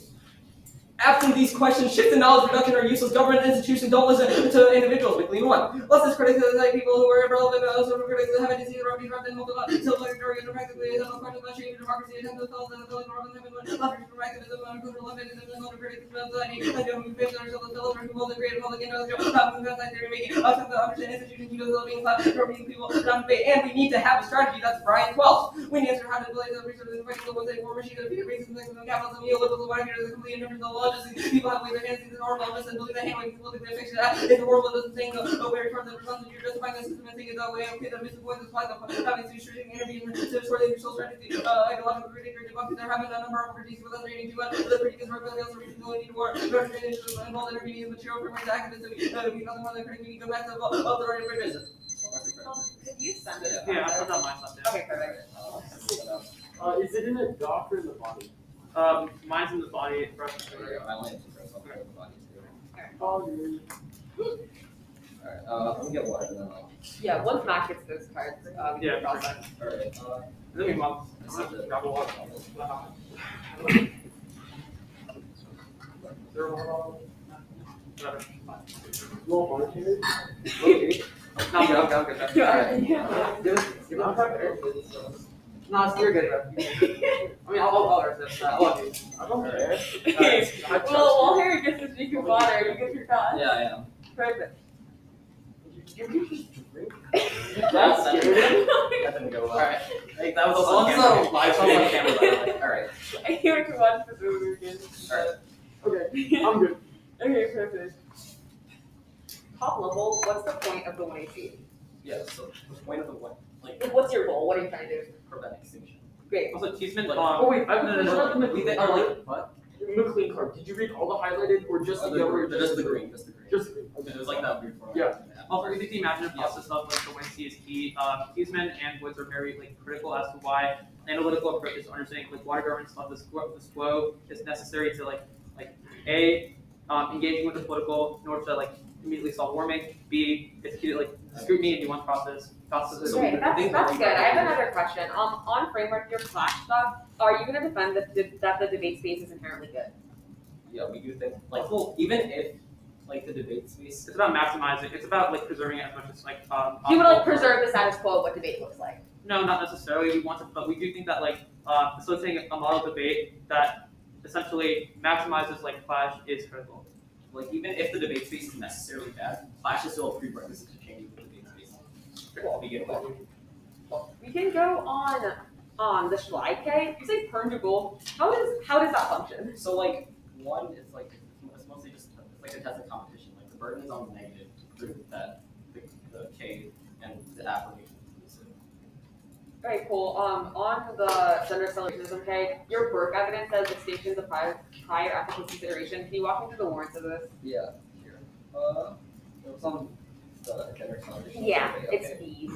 Absent these questions, shift in knowledge reduction are useless. Government institutions don't listen to individuals. McLean 1. Less is critical of people who are irrelevant, also critical of having disease, or disrupt and multiple, self-regulatory, and practically, some questions about change democracy, attempt to solve the ability of Robin Hood, leverage from activism, and control of it, and then critical society, and young face ourselves, the leverage of the creative public industrial, theory making, attempt to understand institutions, being class, being people, debate, and we need to have a strategy. That's Brian 12. We need to answer how to delay the research and fighting the ones that form machine of racism, capitalism, neoliberalism, whatever, the complete indifference of law. just people have waved their hands in the normal, just believe the handling, people think they're fixing that. If the world doesn't think, where from the response, you're justifying the system and thinking that way, okay, that misses points, apply the having to shooting interview and tips where they still trying to see, ideological predictor debunking, they're having a number of opportunities without reading to the predictors, really also reachability to war, involved intervening in material from the activists, so we nothing more than critiquing the back of the right information. Could you send it? Yeah, I put that on my stuff. Okay, perfect. Is it in the dock or in the body? Mine's in the body. I only have 2 press. I'll put it in the body too. Oh, Alright, let me get water and then I'll. Yeah, once Matt gets those cards, we Yeah. can process. Alright, Let me mop. I have to grab a water bottle. roll hard here. No, I'm good. I'm good. No, you're good, bro. I mean, I'll resist that. I love you. I don't care. Well, while Harry gets his drink of water, you get your card. Yeah, I am. Perfect. You can just drink. That's that didn't go well. Alright. Hey, that was Also, also live on camera, by the way. Alright. I can't wait to watch this movie again. Alright. Okay, I'm good. Okay, perfect. Top level, what's the point of the 1AC? Yeah, so the point of the what? Like, What's your goal? What are you trying to do? prevent extinction. Great. Also, Cheeseman, Oh wait, I no, no, no. we Or like, what? McLean card. Did you read all the highlighted or just the yellow? Or Just the green, just the green. Just the green. It was like that weird format. Yeah. Also, if you imagine a process of like the Wednesday is key, Cheeseman and Woods are very like critical as to why analytical approaches to understanding like water governance of the quo is necessary to like engaging with the political in order to like immediately solve warming. B, it's key to like scrutiny and nuance process. Great, that's good. I have another question. On framework, your class stuff, are you going to defend that the debate space is inherently good? Yeah, we do think, like, well, even if, like, the debate space. It's about maximizing. It's about like preserving it as much as like. You would like preserve the status quo of what debate looks like. No, not necessarily. We want to, but we do think that like facilitating a model debate that essentially maximizes like clash is critical. Like, even if the debate space is necessarily bad, clash is still a prerequisite to changing the debate space. To begin with. We can go on the slide K. You say perm to goal. How does that function? So, like, one is like, it's mostly just like a test of competition. Like, the burden is on the negative to prove that the K and the affirmation is inclusive. Alright, cool. On the gender selection K, your work evidence says distinctions of prior ethical consideration. Can you walk me through the warrants of this? Yeah, here. It was on the gender television. Yeah, Okay. it's these.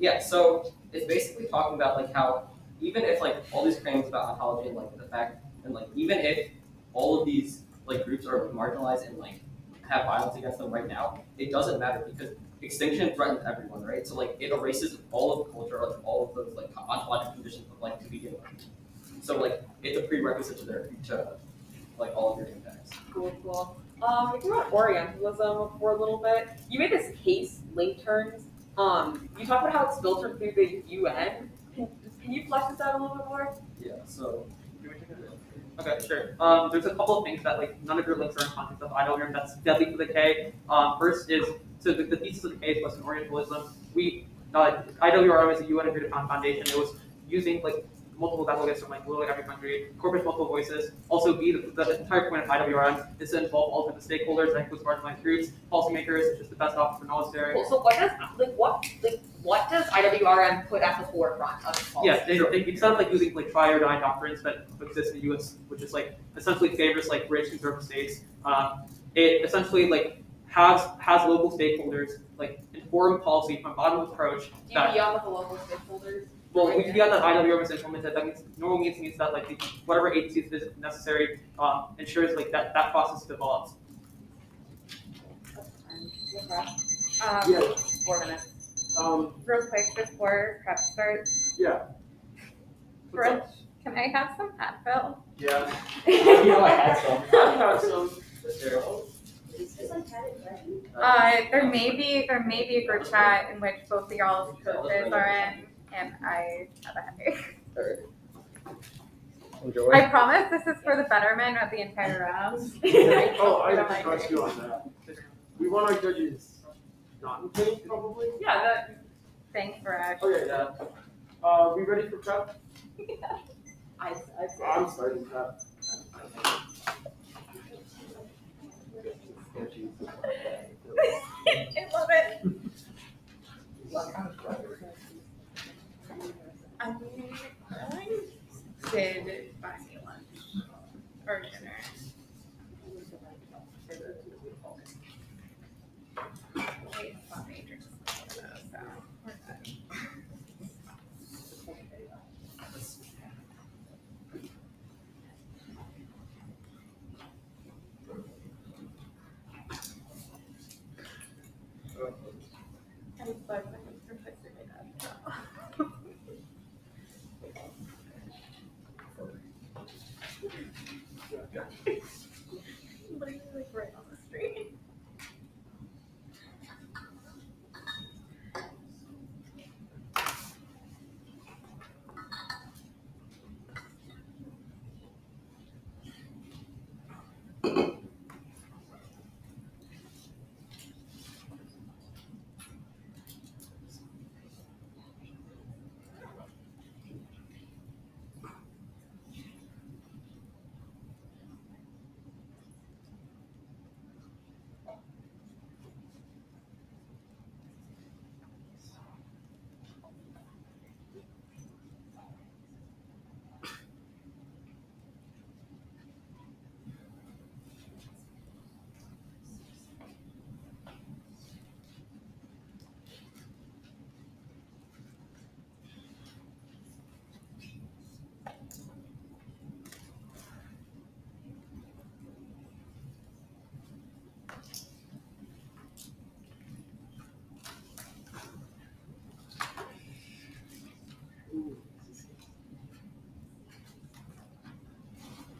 Yeah, so it's basically talking about like how even if like all these claims about ontology and like the fact and like even if all of these like groups are like, marginalized and like have violence against them right now, it doesn't matter because extinction threatens everyone, right? So like it erases all of the culture, like all of those like ontological conditions like to begin with. So like it's a prerequisite to like all of your impacts. Cool. We can about Orientalism for a little bit. You made this case, link terms. You talked about how it's filtered through the UN. Can you flesh this out a little bit more? Yeah, so Okay, sure. There's a couple of things that like none of your links are in context of IWRM that's deadly for the K. First is so the thesis of the K is Western Orientalism. IWRM is a UN agreed upon foundation. It was using like multiple delegates from like literally every country, incorporates multiple voices. Also, the entire point of IWRM is to involve all of the stakeholders, that includes marginalized groups, policymakers, it's just the best option for knowledge sharing. Cool. So what does IWRM put at the forefront of its policy? Yes, instead of like using like try or die doctrines that exist in the U.S., which is like essentially favors like rich conservative states, it essentially like has local stakeholders like inform policy from a bottom-up approach. Do you be on with the local stakeholders? Well, we feel that IWRM is implemented. That means normal means that like whatever agencies is necessary ensures like that process develops. Yeah. 4 minutes. Real quick before prep starts. Yeah. Brooke, can I have some Advil? Yeah. you know I had some. I have some. There may be a group chat in which both of y'all's coaches are in, and I have a headache. Enjoy. I promise this is for the betterment of the entire round. Oh, I trust you on that. We want our judges not in pain, probably. Yeah, thanks for actually. Okay, yeah. We ready for prep? I I'm starting prep. love it. I mean, I did buy me lunch or dinner. Wait, let me drink some of those, so we're good. I was 5 seconds from fixing my dad. Literally like right on the street.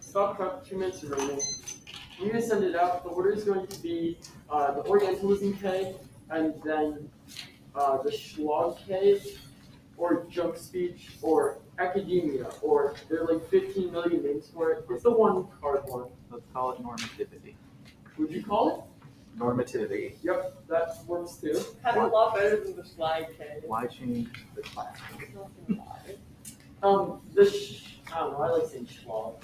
Stop clock, 2 minutes remaining. I'm gonna send it out. The order is going to be the Orientalism K, and then the Schlag K, or junk speech, or academia, or there are like 15 million names for it. It's the one card one. Let's call it normativity. Would you call Normativity. it? Yep, that works too. That's a lot better than the slide K. Why change the class? I don't know, I like saying Schlag.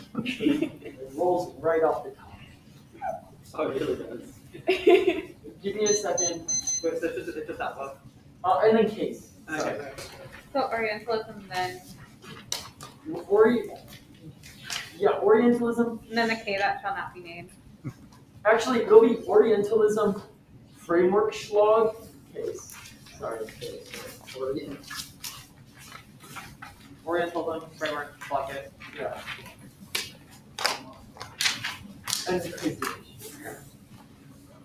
It rolls right off the top. Oh, it really does. Give me a second. Wait, so it's just that one. And then case. Sorry. Okay. So Orientalism, then Orientalism. and then the K that shall not be named. Actually, it'll be Orientalism Framework Schlag case. Sorry. Orientalism framework block it. Yeah. And case.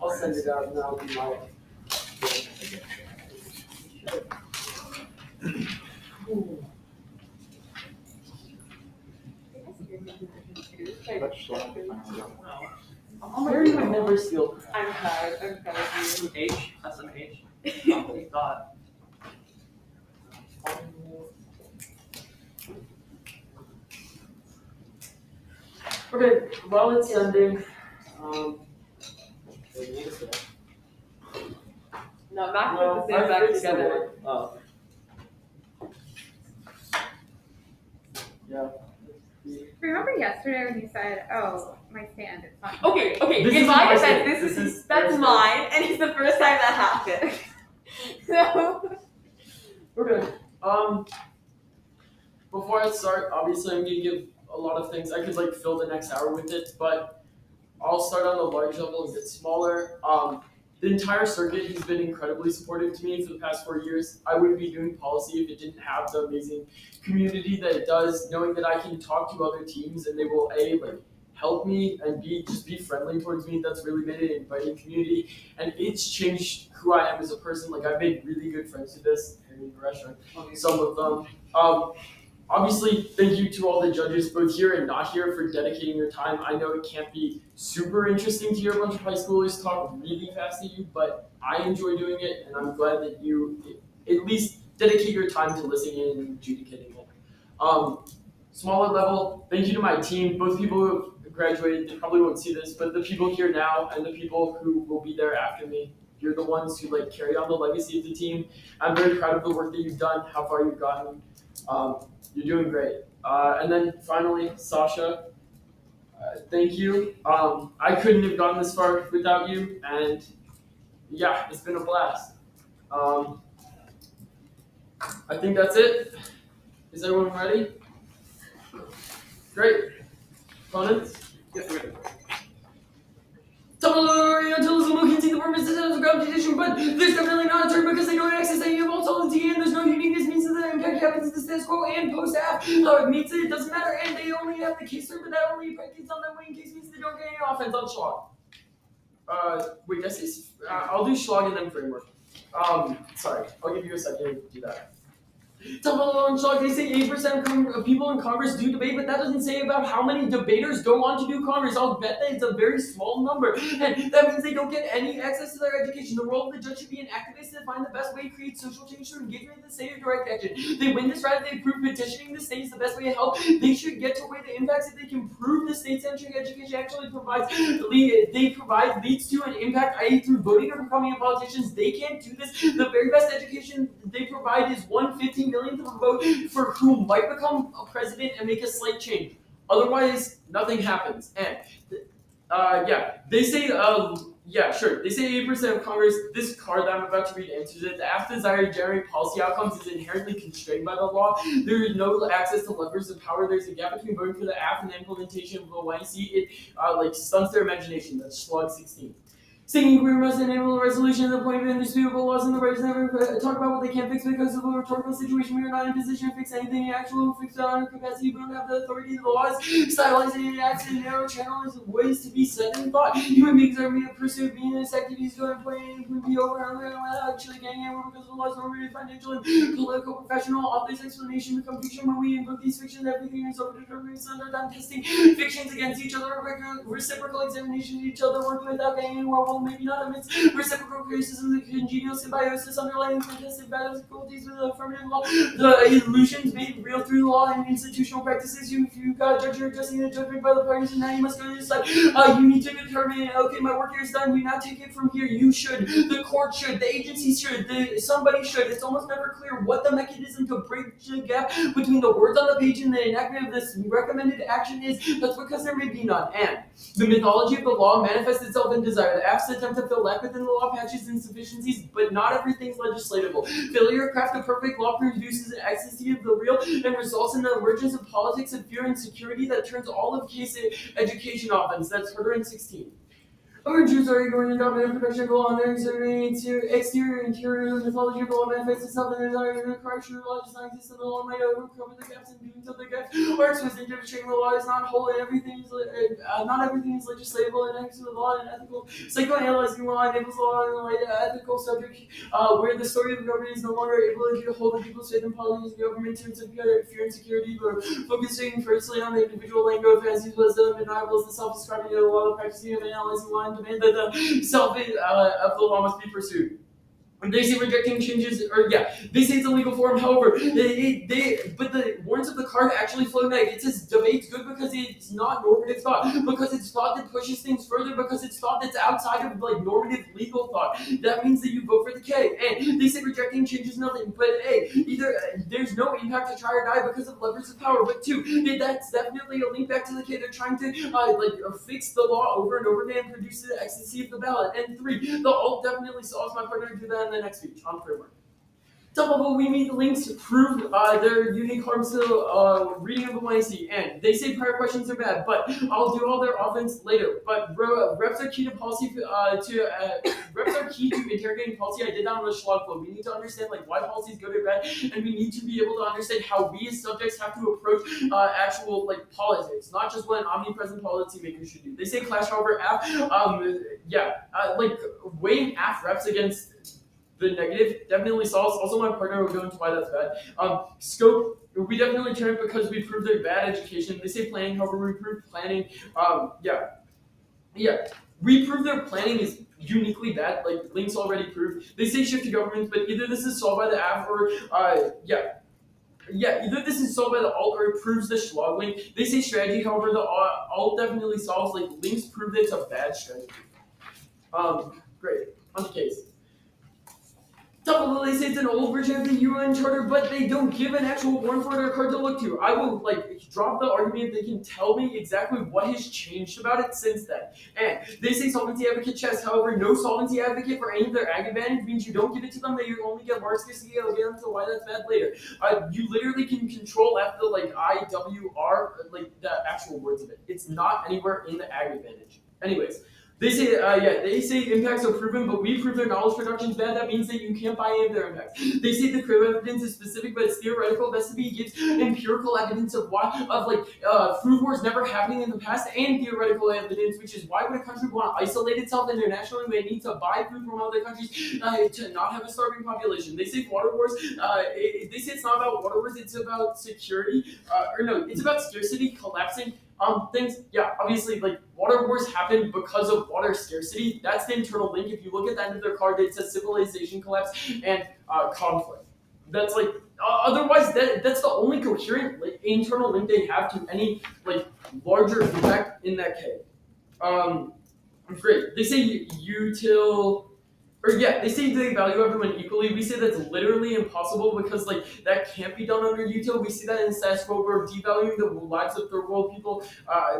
I'll send it out and that'll be my. Mary would never steal crap. I'm proud of you. H, that's an H. Probably thought. Okay, while it's sending, No, Mac no, put the same I back fixed the together. one. Oh. Yeah. Remember yesterday when you said, "Oh, my stand, it's not." Okay, This in is my my defense, stand. this This is is that's their mine, and it's the first time that happened. So Okay. Before I start, obviously I'm gonna give a lot of things. I could like fill the next hour with it, but I'll start on the large level and get smaller. The entire circuit has been incredibly supportive to me for the past 4 years. I wouldn't be doing policy if it didn't have the amazing community that it does, knowing that I can talk to other teams and they will help me and just be friendly towards me. That's really made it an inviting community, and it's changed who I am as a person. Like I've made really good friends with this in the restaurant. Some of them. Obviously, thank you to all the judges, both here and not here, for dedicating your time. I know it can't be super interesting to hear a bunch of high schoolers talk really fast at you, but I enjoy doing it, and I'm glad that you at least dedicate your time to listening and adjudicating it. Smaller level, thank you to my team, both people who have graduated. They probably won't see this, but the people here now and the people who will be there after me. You're the ones who carry on the legacy of the team. I'm very proud of the work that you've done, how far you've gotten. You're doing great. And then finally, Sasha, Thank you. I couldn't have gotten this far without you, and yeah, it's been a blast. I think that's it. Is everyone ready? Great. Opponents? Yes, we're good. Tumblr until someone can see the purposes of the competition, but there's definitely not a turn because they don't access any of all solidity, and there's no uniqueness means that the impact happens to the status quo and post-app. It means that it doesn't matter, and they only have the case turn, but that only impacts on them when case means they don't get any offense on Schlag. Wait, I say, I'll do Schlag and then framework. Sorry, I'll give you a second to do that. Tumblr and Schlag, they say 8% of people in Congress do debate, but that doesn't say about how many debaters go on to do Congress. I'll bet that it's a very small number, and that means they don't get any access to their education. The role of the judge should be an activist to find the best way to create social change through engagement in the state of direct action. They win this right, they prove petitioning the state is the best way to help. They should get to where the impacts that they can prove the state-centric education actually provides, leads to an impact, i.e. through voting or becoming a politician. They can't do this. The very best education they provide is 150 millionth of a vote for who might become a president and make a slight change. Otherwise, nothing happens. And they say They say 8% of Congress. This card that I'm about to read answers it. The AF desire to generate policy outcomes is inherently constrained by the law. There is no access to levers of power. There's a gap between voting for the AF and the implementation of the YC. It stunts their imagination. That's Schlag 16. Saying we must enable a resolution of the point of indisputable laws and the rights never talk about what they can't fix because of a rhetorical situation. We are not in a position to fix anything actual, fix our capacity. We don't have the authority. The laws, stylizing and acts in narrow channels of ways to be said and thought. Human beings are being pursued, being in activities going playing, would be overwhelmed without actually getting anywhere because the laws are really financial and political professional. All this explanation become fiction when we invoke these fictions. Everything is overdetermined, under time testing fictions against each other, reciprocal examination of each other, working without getting anywhere. Maybe not amidst reciprocal criticism, the congenial symbiosis underlying contested battles, difficulties with the affirmative law, the illusions made real through the law and institutional practices. If you got a judge, you're addressing the judgment by the parties, and now you must go to this side. You need to determine, okay, my work here is done. You not take it from here. You should, the court should, the agency should, somebody should. It's almost never clear what the mechanism to bridge the gap between the words on the page and the enactment of this recommended action is. That's because there may be none. And the mythology of the law manifests itself in desire. The AF's attempt to fill lack within the law patches insufficiencies, but not everything's legislatable. Failure to craft a perfect law produces an ecstasy of the real and results in the emergence of politics of fear and security that turns all of case education offense. That's Herder in 16. Our Jews are ignoring the dominant production of the law and their exterior and interior mythology of the law manifests itself in the desire to correction of the law does not exist, and the law might overcome the gaps and doing so the gaps are exposed in demonstrating the law is not whole and everything is not everything is legislatable and next to the law and ethical. Psychoanalyzing law enables law and light ethical subject where the story of the government is no longer able to hold the people's faith in politics, government turns to fear and security, or focusing firstly on the individual language of fantasies, wisdom, and rivals, the self-describing the law, the practicing of analyzing law, and demand that the self of the law must be pursued. They say rejecting changes, they say it's a legal form. However, but the words of the card actually flow back. It says debate's good because it's not normative thought, because it's thought that pushes things further, because it's thought that's outside of normative legal thought. That means that you vote for the K. And they say rejecting changes nothing, but either there's no impact to try or die because of levers of power. But two, that's definitely a link back to the K. They're trying to fix the law over and over again and produce the ecstasy of the ballot. And three, the alt definitely solves my partner to do that in the next speech on framework. Double, we need links to prove their unique harms to reading of the YC, and they say prior questions are bad, but I'll do all their offense later. But reps are key to policy. Reps are key to interrogating policy. I did that on the Schlag flow. We need to understand why policies go to bad, and we need to be able to understand how we as subjects have to approach actual politics, not just what an omnipresent policymaker should do. They say clash over AF. Weighing AF reps against the negative definitely solves. Also, my partner will go into why that's bad. Scope, we definitely turn it because we prove their bad education. They say planning, however, we prove planning. We prove their planning is uniquely bad. Links already proved. They say shift to government, but either this is solved by the app or either this is solved by the alt or it proves the Schlag link. They say strategy, however, the alt definitely solves. Links prove that it's a bad strategy. Great. On the case. Some people, they say it's an old version of the UN Charter, but they don't give an actual warrant for it or card to look to. I will drop the argument if they can tell me exactly what has changed about it since then. And they say solvency advocate checks, however, no solvency advocate for any of their ag advantage means you don't give it to them, that you only get mark scarcity. I'll get into why that's bad later. You literally can control F the IWR, the actual words of it. It's not anywhere in the ag advantage. Anyways. They say impacts are proven, but we prove their knowledge production is bad. That means that you can't buy any of their impacts. They say the crib evidence is specific, but it's theoretical. Best to be gives empirical evidence of food wars never happening in the past, and theoretical evidence, which is why would a country want to isolate itself internationally when it needs to buy food from other countries to not have a starving population. They say water wars. They say it's not about water wars. It's about security. It's about scarcity collapsing. Things, yeah, obviously, water wars happen because of water scarcity. That's the internal link. If you look at the end of their card, it says civilization collapse and conflict. That's otherwise, that's the only coherent internal link they have to any larger effect in that K. Great. They say they say they value everyone equally. We say that's literally impossible because that can't be done under util. We see that in status quo. We're devaluing the lives of third world people,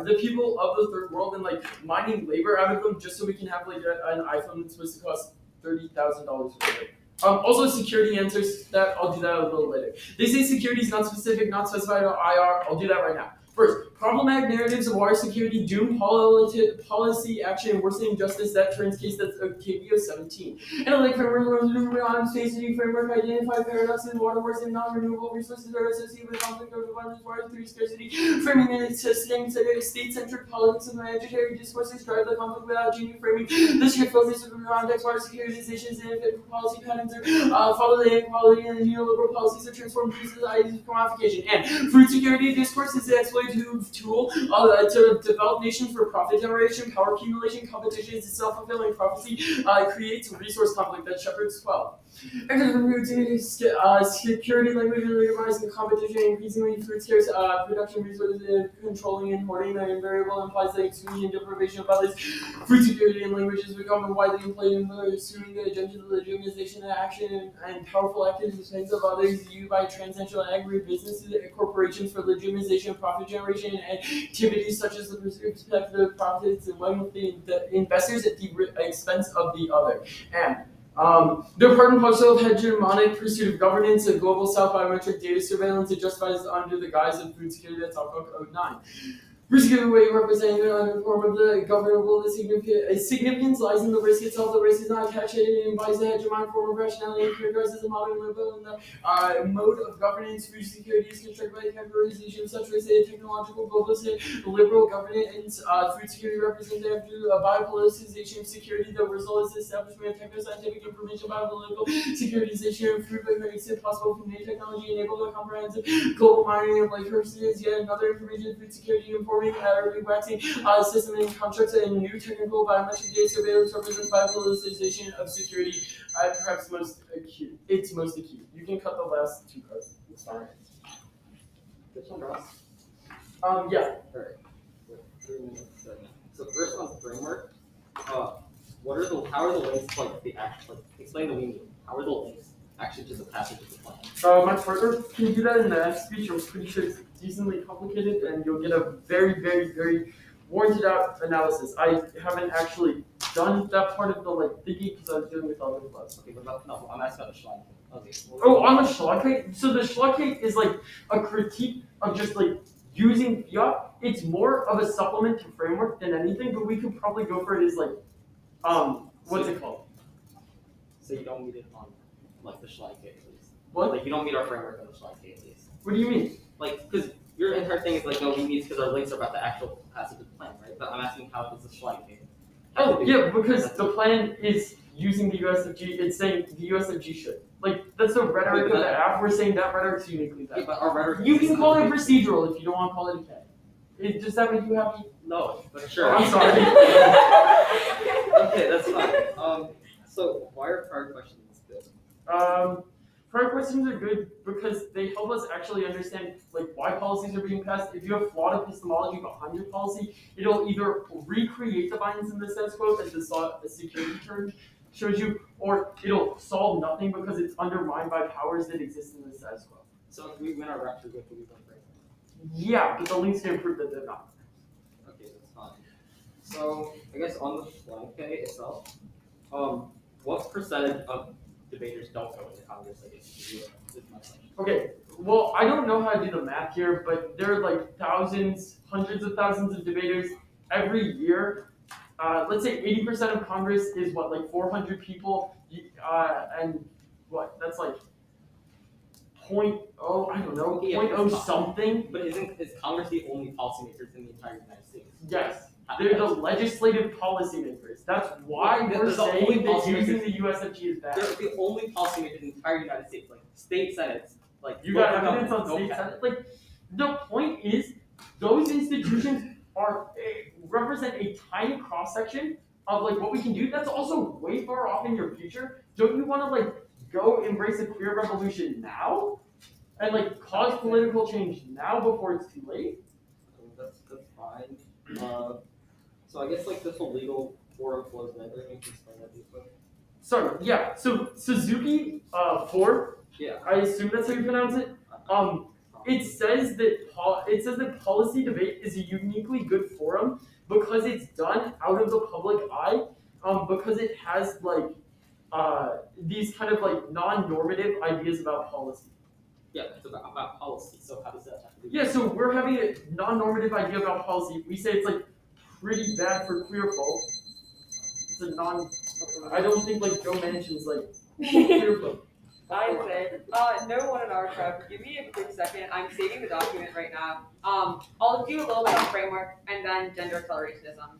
the people of the third world, and mining labor out of them just so we can have an iPhone that's supposed to cost $30,000 for it. Also, security answers that. I'll do that a little later. They say security is not specific, not specified on IR. I'll do that right now. First, problematic narratives of water security doom policy action and worsening justice. That turns case that's KBO 17. And framework identify paradoxes, water wars, and non-renewable resources are associated with conflict of abundance, water through scarcity. Framing and sustained state-centric politics and budgetary discourses drive the conflict without genuine framing. The shared focus of context, water securitizations, and policy patterns are follow the inequality and neoliberal policies are transformed into societies of commodification. And food security discourse is the exploitative tool to develop nations for profit generation, power accumulation, competition is a self-fulfilling prophecy, creates resource conflict. That's Shepherd's 12. Security, language, legalizing competition, increasingly food scarce, production resources, controlling and hoarding the invariable implies the exclusion and deprivation of others. Food security and language has become widely employed in pursuing the agenda of legitimization of action and powerful activities of others viewed by transnational agribusinesses and corporations for legitimization of profit generation and activities such as the perspective of profits and wealthy investors at the expense of the other. And they're part and parcel of hegemonic pursuit of governance, a global South biometric data surveillance that justifies under the guise of food security. That's Code 9. Food security way representing the form of the governable significance lies in the risk itself. The risk is not calculated and implies the hegemonic form of rationality and characterizes the modern liberal and the mode of governance. Food security is constructed by the categorization of such risk as technological, globalist, liberal governance. Food security represents through a biopoliticization of security. The result is the establishment of techno-scientific information biopolitical securitization of food, but makes it possible for new technology enabled a comprehensive global monitoring of resources. Yet another information food security informing waxing system and constructs and new technical biometric data surveillance represents biopoliticization of security. Perhaps most acute. It's most acute. You can cut the last two cards. It's fine. Which one, Ross? Yeah. Alright. 3 minutes. So first on framework, how are the links explain the meaning? How are the links actually just a passage of the plan? Much further, can you do that in the F speech? I'm pretty sure it's decently complicated and you'll get a very, very, very warranted out analysis. I haven't actually done that part of the thinking because I was dealing with other class. Okay, but no, I'm asking about the Schlein. Okay. On the Schlagkate? So the Schlagkate is a critique of just using fiat. It's more of a supplement to framework than anything, but we could probably go for it as what's it called? So you don't meet it on the Schlagkate at least. What? You don't meet our framework on the Schlagkate at least. What do you mean? Because your entire thing is no, we meet because our links are about the actual passage of the plan, right? But I'm asking how does the Schlagkate? Oh yeah, because the plan is using the USFG. It's saying the USFG should. That's the rhetoric of the app. We're saying that rhetoric's uniquely that. Yeah, but our rhetoric. You can call it procedural if you don't want to call it a K. Does that make you happy? No, but sure. Oh, I'm sorry. Okay, that's fine. So why are prior questions good? Prior questions are good because they help us actually understand why policies are being passed. If you have flawed epistemology behind your policy, it'll either recreate the violence in the status quo as the security term, shows you, or it'll solve nothing because it's undermined by powers that exist in the status quo. So if we win our rep, we're good to leave them for it. Yeah, but the links can prove that they're not. Okay, that's fine. So I guess on the flank pay itself, what percentage of debaters don't go into Congress? I guess is my question. Okay, well, I don't know how to do the math here, but there are like thousands, hundreds of thousands of debaters every year. Let's say 80% of Congress is what, like 400 people, and what? That's like I don't know, Yeah, 0.0 something. But is Congress the only policymakers in the entire United States? Yes, they're the legislative policymakers. That's why we're saying that using the USFG is bad. They're the only policymakers in the entire United States, like state senates. Like You got evidence on state senate? Like, the point is, those institutions represent a tiny cross section of like what we can do. That's also way far off in your future. Don't you want to like go embrace a queer revolution now, and like cause political change now before it's too late? That's fine. So I guess like this whole legal forum flows in. Everything can explain that deeply. Sorry, yeah. So Suzuki 4. Yeah. I assume that's how you pronounce it. It says that policy debate is a uniquely good forum because it's done out of the public eye. Because it has like these kind of like non-normative ideas about policy. Yeah, it's about policy. So how does that have to do? Yeah, so we're having a non-normative idea about policy. We say it's like pretty bad for queer folk. It's a I don't think like Joe Manchin's like queer folk. I say, no one in our prep. Give me a quick second. I'm saving the document right now. I'll do a little bit on framework and then gender accelerationism.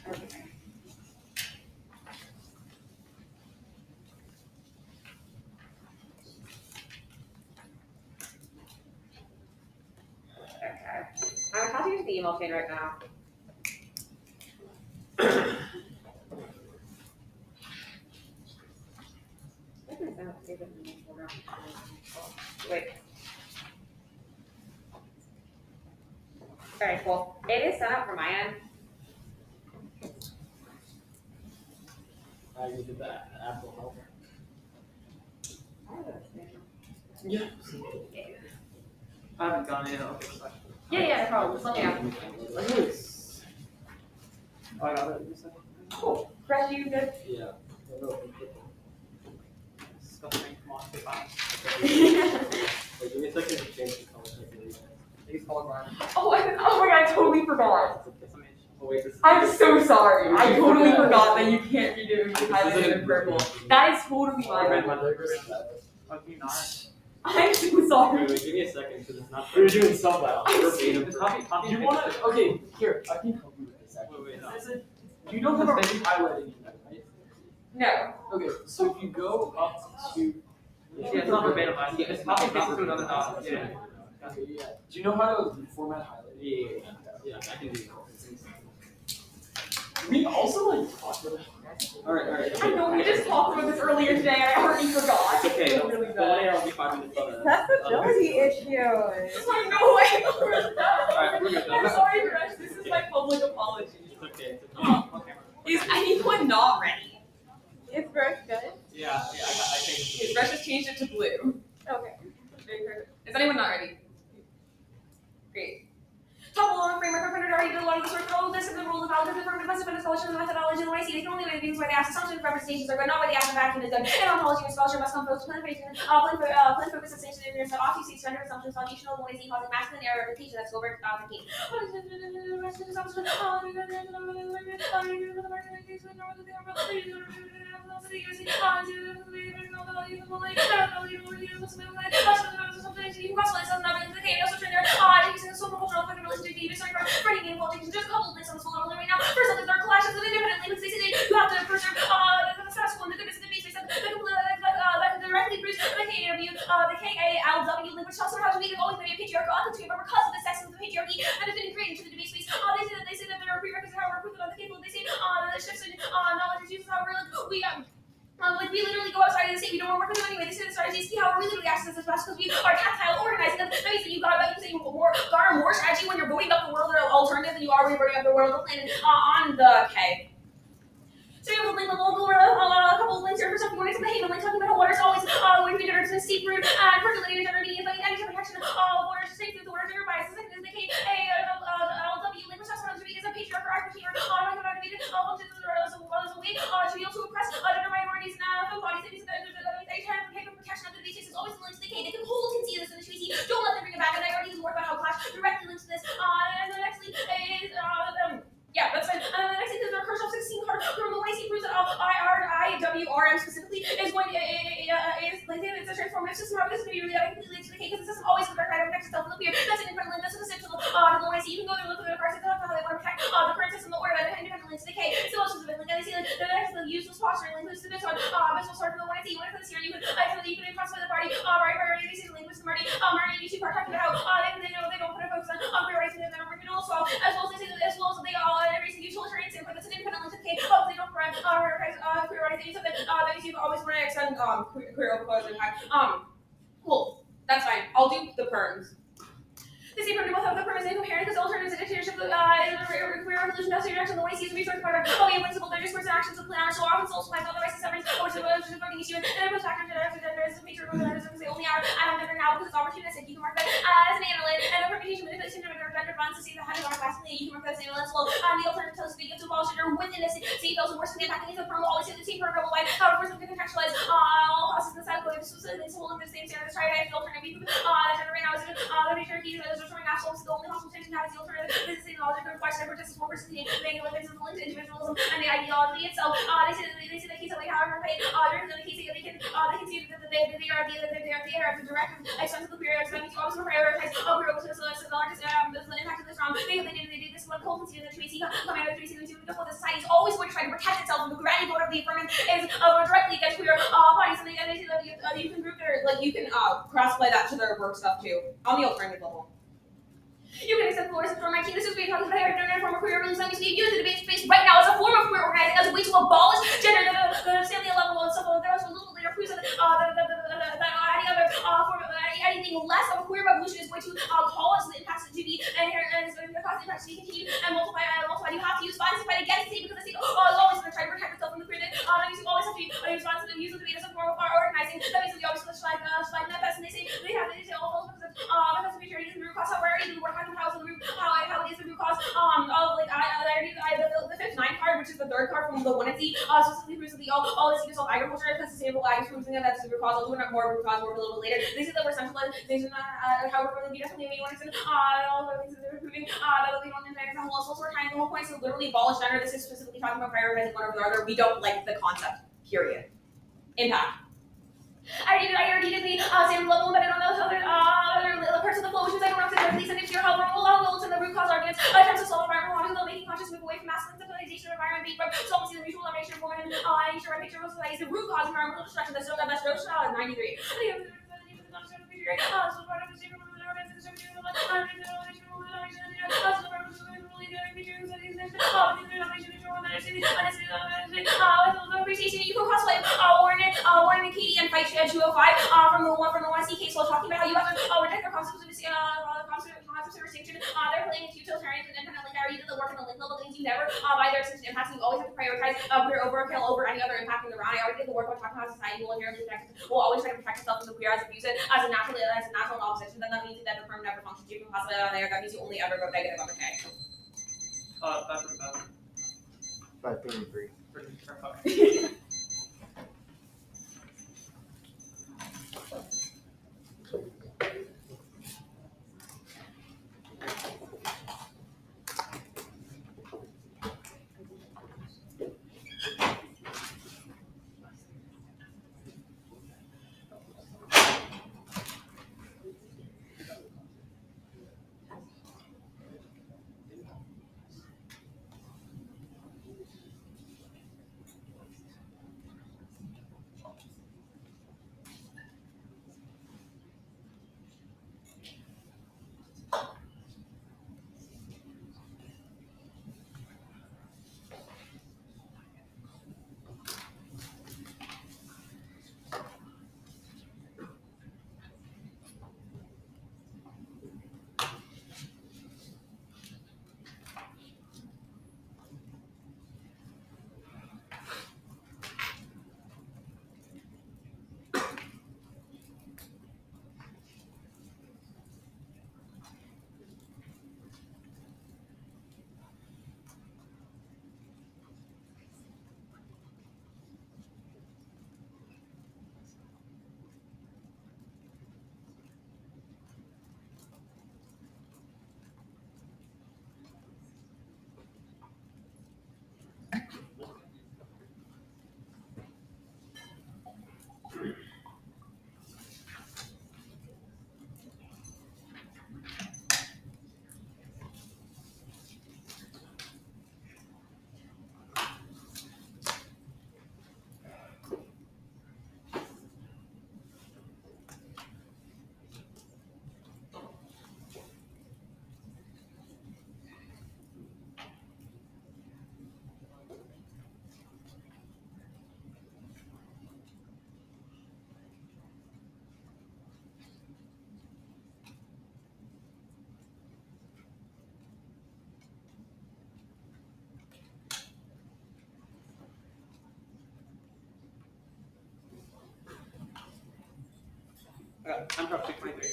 Okay. I'm attaching to the email chain right now. Wait. Alright, cool. It is set up from my end. You did that. Apple help. Yeah. I haven't gone in. Okay. Yeah, no problem. Just let me know. Oh, I got it. Cool. Fresh, you good? Yeah. Disgusting. Come on, say fine. Wait, give me a second to change the color. He's colorblind. Oh my god, I totally forgot. Oh wait, this is. I'm so sorry. I totally forgot that you can't read it with highlighted in purple. That is totally Oh, fine. Oh, can you not? I'm so sorry. Wait, give me a second because it's not. We're doing so well. Verbatim. Copy. You want to? Okay, here. I can help you with this. Actually. Wait, no. You don't have a highlighting in that, right? No. Okay, so if you go up to. Yeah, it's not verbatim. Yeah, it's copy paste to another dot. Yeah. Okay, yeah. Do you know how to format highlighting? Yeah, I can do that. We also like talked about. Alright. I know, we just talked about this earlier today and I already forgot. It's okay. It's really The bad. will be 5 minutes. Accessibility issues. I know, Alright, we're good. I'm sorry, Rex. This is my public apology. It's okay. Okay. Is anyone not ready? Is Brush good? Yeah, I changed it. Rex just changed it to blue. Okay. Is anyone not ready? Great. Top along framework, our printer already did a lot of the source code, this is the rules of how to different defensive and scholarship and methodology. The way I see they can only make things where the assumptions and representations are good, not where the action vacuum is good. And ontology and scholarship must come first. Plan focus distinction in your set off. You see standard assumptions, foundational, one is causing masculine error reputation that's over 15. Just a couple of things on this level right now. First, there are clashes of independently, but you have to preserve the successful and the goodness of the beast. That can directly produce the KALW language tells how to make it always be a patriarchal attitude, but because of the sex of the patriarchy that has been ingrained into the debate space, they say that there are prerequisites how we're on the capable. They say the shifts in knowledge is used however we literally go outside and say we don't want to work with them anyway. They say the strategy see how we literally access this class because we are tactile organizing them. That means that you garner more strategy when you're voting up the world or alternative than you are when you're voting up the world of the planet on the K. So we have a link, we'll go over a couple of links here for stuff you want to say. The link talking about how water is always going to be diverted to steep root and percolating underneath any type of protection of water to stay through the water driven by. The second is the KALW link, which talks about as a patriarch or active functions as a way to be able to oppress other minorities and folk bodies. They try to protect the protection of the beaches. It's always linked to the K. They can hold and see this in the treaty. Don't let them bring it back. And I already used word about how Clash directly links to this. And the next link is yeah, that's fine. The next thing is our Kershaw 16 card from the YC proves that IWRM specifically is going to is like it's a transformative system. This is going to be really completely linked to the K because the system always looks right over next itself in the weird. That's an independent link. That's essential to the YC. You can go there and look at the cards and how they want to protect the current system, the order that independent links to the K. So also the link. And they see like the next the useless posturing link to this one. This will start from the YC. When it comes here, you can cross by the party. Right. They see the link with the Marty. Marty and YouTube are talking about how they don't put a focus on queer rights and their original assault as well as they say as well as they every utilitarian standpoint. That's an independent link to the K. They don't prioritize queer rights. They use that you always want to extend queer opposed impact. Cool. That's fine. I'll do the perms. They say both of the perms incoherent because alternatives to dictatorship is a queer revolution does direction. The way sees research part of we have invincible their discourse and actions of plan are so often souls find otherwise suffering or to a fucking issue and it goes back into gender as a feature of gender because they only are I don't gender now because it's opportunistic. You can mark that as an analyst and a reputation manipulation of gender violence to see the head of our fascinating. You can mark that as an analyst. Well, the alternative tells us they give to abolish gender within this see those worse than the attacking the perm always in the same perm double life. However, some can contextualize all processes in the cycle. This was holding the same standard as try to the alternative. That gender right now is the future keys that is restoring assholes. The only possible change has the alternative. This is the knowledge that requires separatists, more personally, they live in individualism and the ideology itself. They say the case that we however pay during the case they can see that they are the direct expense of the queer expense to always prioritize queer openness the largest the impact of this wrong. They did this one cold consider the Tracy coming out of the Tracy the society is always going to try to protect itself from the granny vote of the affirmative is directly against queer bodies and they say that you can group their like you can cross play that to their work stuff too on the alternative level. You can accept Flores for my team. This is being talking about how a form of queer realism is being used in the debate space right now as a form of queer organizing as a way to abolish gender. The Stanley level and stuff. There was a little later proves that any other form of anything less of a queer revolution is going to call us the impacts of GB and it's going to cause the impacts to be continued and multiply. You have to use violence to fight against it because the state is always going to try to protect itself from the queer. You always have to use violence to use the debate as a form of organizing. That means that we always slide manifest and they say all those because of security and the root cause. However, even more how it is the root cause of like the fifth nine card, which is the third card from the one at sea, specifically proves that all this is agriculture and sustainable ag is proving that that's the root cause. I'll do more root cause more a little bit later. They say that we're centralized. They say how we're really definitely we want to all the things that they're proving that we don't intend to whole we're trying the whole point is to literally abolish gender. This is specifically talking about prioritizing one over the other. We don't like the concept. Period. Impact. I already did the same level embedded on those other parts of the flow, which means I don't have to directly send it to your help. We'll and the root cause arguments. Attempts to solve environmental problems, making conscious move away from masculine civilization of environment, being from solvency, the mutual elimination of women, nature, picture of society is the root cause of environmental destruction. That's Roche 93. You can crossplay Warren and Katie and fight 205 from the one C case while talking about how you have to reject their concepts of distinction. They're playing into utilitarians and independent link. I already did the work in the link level things. You never buy their extension impacts. You always have to prioritize queer overkill over any other impact in the round. I already did the work on talking about society will inherently protect it. Will always try to protect itself from the queer as abuse it as a natural opposition. Then that means that the firm never functions. You can possibly on there. That means you only ever go negative on the K. 533. Okay, I'm from 223.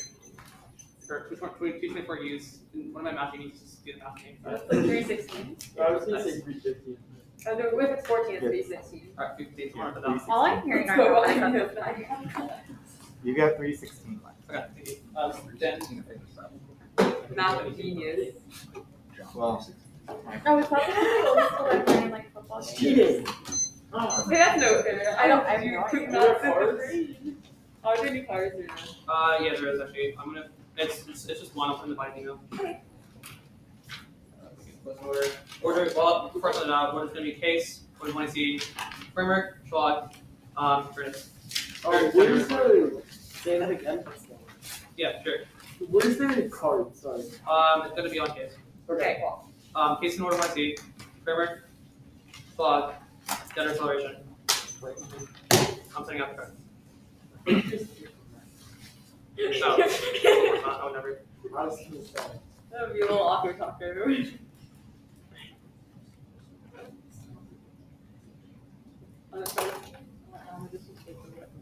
Or 224 use. One of my math units just do the math name. That's like 316. I was gonna say 350. Oh, no, if it's 14, it's 316. Alright, 215. Yeah, Put that down. All I'm hearing Let's right go. now I is know that that. You got 316 left. Okay, thank you. Then Math genius. Well, Oh, is that when I old school like playing like football games? Cheating. Oh. Hey, that's no fair. I don't have no quick idea. math Cards? Are there any cards or no? yeah, there is actually. I'm gonna. It's just one. I'll put in the body email. Okay. Order. Well, first on what is going to be case. What do you want to see? Framework. Schwab. Curtis. Oh, what is the? Say that again. Yeah, sure. What is the card? Sorry. It's going to be on case. Okay, cool. Case in order want to see. Framework. Schwab. Debt acceleration. I'm setting up the card. No. I would never. I was gonna say. That would be a little awkward talker.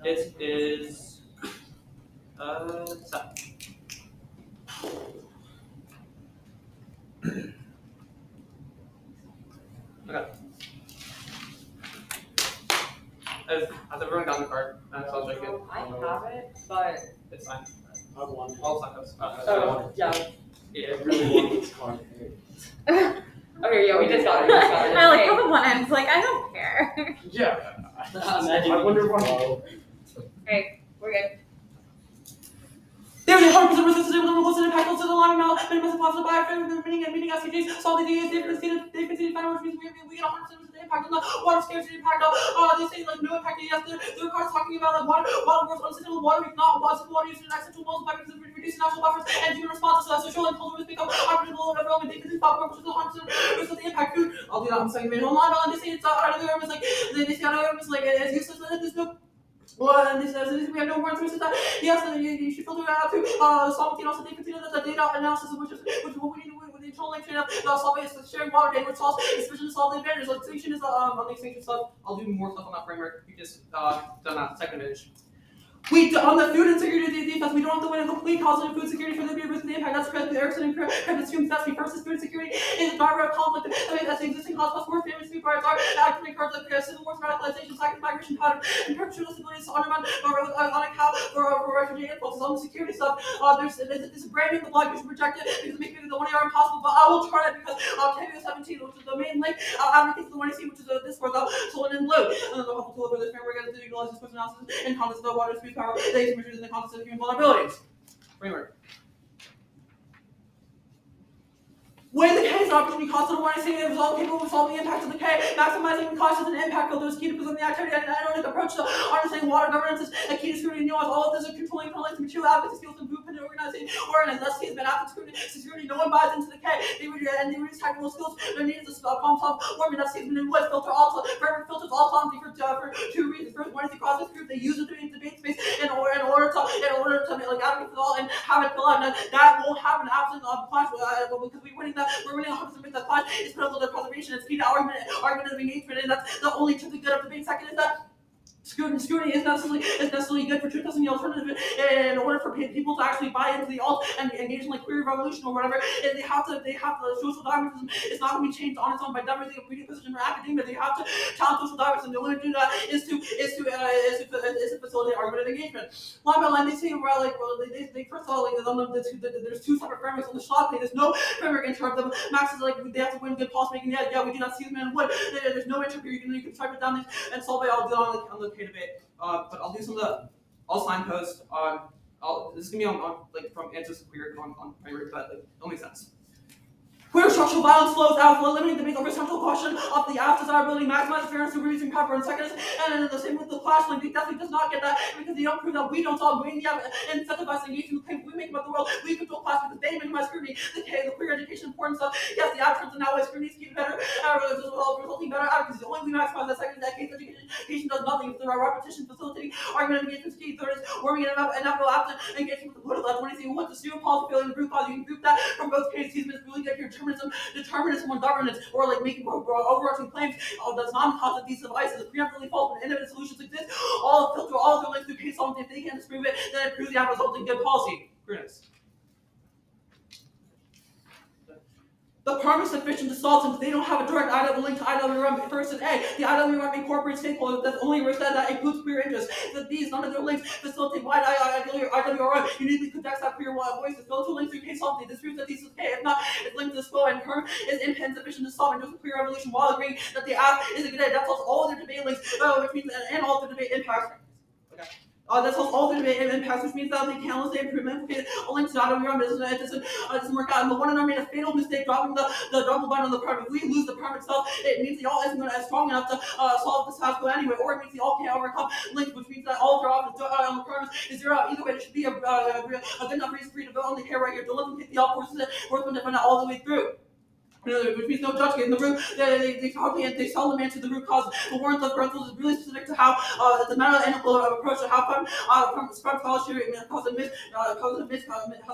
It is. Set. Okay. Has everyone gotten the card? I'll check it. I have it, but It's fine. I won. All sign those. oh yeah. Yeah. I really want this card. Okay, yeah, we just got it. We just got it. I like Okay. how the one end's like, I don't care. Yeah. Imagine I wonder why. Okay, we're good. There's a 100% resistance with the impact to the line now. Minimum possible by meaning SCGs. Solve the DAs, they continue to find out which means we get 100% impact on the water scarcity impact. They say like no impact. Yes, the card's talking about like water works unsustainable water. We cannot water water use in accidental multiple by reducing natural buffers and human responses to that. So surely cold become unpredictable and overwhelming. They continue to find which is the 100% of the impact food. I'll do that in a second. Hold on, and they say it's out of the arm is like they say out of the arm is like it's useless. There's no. Well, and this says we have no more information that yes, you should filter it out to solve also they consider that the data analysis which is what we need with the internal link chain of solving is sharing water data which solves especially solve the advantage. Like extinction is on the extinction stuff. I'll do more stuff on that framework. You just done that second image. We on the food insecurity defense, we don't have to win a complete positive food security for the beer with the impact. That's because Erickson and Kevin assumes that versus food security is a direct conflict. I mean, that's the existing cause plus more famous food products are actively cards like civil wars, radicalization, second migration pattern, and perpetual abilities to undermine on account for refugee influxes on the security stuff. There's a brand new the blog you should reject it because it makes it the one year impossible, but I will try it because KBO 17, which is the main link, advocates the one you see, which is this for the sold in blue. And then the helpful tool for this framework is to utilize this analysis in context of the water speed power. They measures in the context of human vulnerabilities. Framework. When the K is an opportunity cost of the warning saying it was all capable of solving the impact of the K, maximizing the cost and impact of those key to present the activity and analytic approach to understanding water governance is a key to scrutiny and nuance. All of this is controlling the material advocacy skills and blueprint organizing. That's case, but after security, no one buys into the K. They reduce technical skills. Their needs to problem solve warming. That's statement in wood filter also. Framework filters all time for two reasons. First, one is the cross group. They use it in debate space in order to like advocate for all and have it fill out. And that won't happen absent of clash because we're winning 100% with that clash. It's critical to preservation. It's key to argument of engagement, and that's the only truly good of debate. Second is that scrutiny is necessarily good for truth testing the alternative in order for people to actually buy into the alt and engage in like queer revolution or whatever. And they have to social Darwinism is not going to be changed on its own by democracy or position or academia. They have to challenge social Darwinism. The only way to do that is to facilitate argumentative engagement. Line by line, they say they first of all there's two separate frameworks on the Schwab thing. There's no framework in terms of Max is like they have to win good policy making. Yeah, we do not see them in wood. There's no entry here. You can type it down and solve it. I'll do it on the K debate. But I'll do some of the I'll signpost. This is gonna be on like from answers weird on framework, but like it'll make sense. Queer structural violence flows out, limiting the debate over central question of the aft's desirability, maximize fairness, and reducing power in seconds. And then the same with the clash link, they definitely does not get that because they don't prove that we don't solve. We have incentivized engagement in the claims we make about the world. We control class because they minimize scrutiny. The queer education important stuff. Yes, the absence and now scrutiny is keep better, resulting better advocacy. Only we maximize that second case education Patient does nothing. If there are repetition facilitating argument engagement key, third is warming and inevitable after engagement with the political left. When you see what the student policy failing the group cause, you can group that from both cases. He's been really good here. Determinism on governance, or like making overarching claims does not cause these devices. Preemptively false when innovative solutions exist. All filter all of their links through case solving. If they can't disprove it, then it proves the end result in good policy. Greenest. The perm is sufficient to solve since they don't have a direct IW link to IWM. Person A, the IWM incorporates stakeholders that only that includes queer interests. That these, none of their links facilitate wide IWRM uniquely connects that queer voices. Filter links through case solving. This proves that these is okay. If not, it's linked to the flow and perm is insufficient to solve and just a queer revolution while agreeing that the app is a good idea. That solves all of their debate links, which means and all of the debate impacts. Okay. That solves all the debate impacts, which means that they can't let's say improvement. Okay, a link to IWM doesn't work out. And the one and I made a fatal mistake dropping the double bind on the perm. If we lose the perm itself, it means the all isn't going to be strong enough to solve this task anyway, or it means the all can't overcome links, which means that all of their options on the perm is zero. Either way, it should be a good enough reason for you to vote on the hair right here. Don't let them take the all forces work them to find out all the way through. Which means no judgment in the root. They seldom answer the root cause. The warrant of parentals is really specific to how the meta-analytical approach to how from scholarship cause a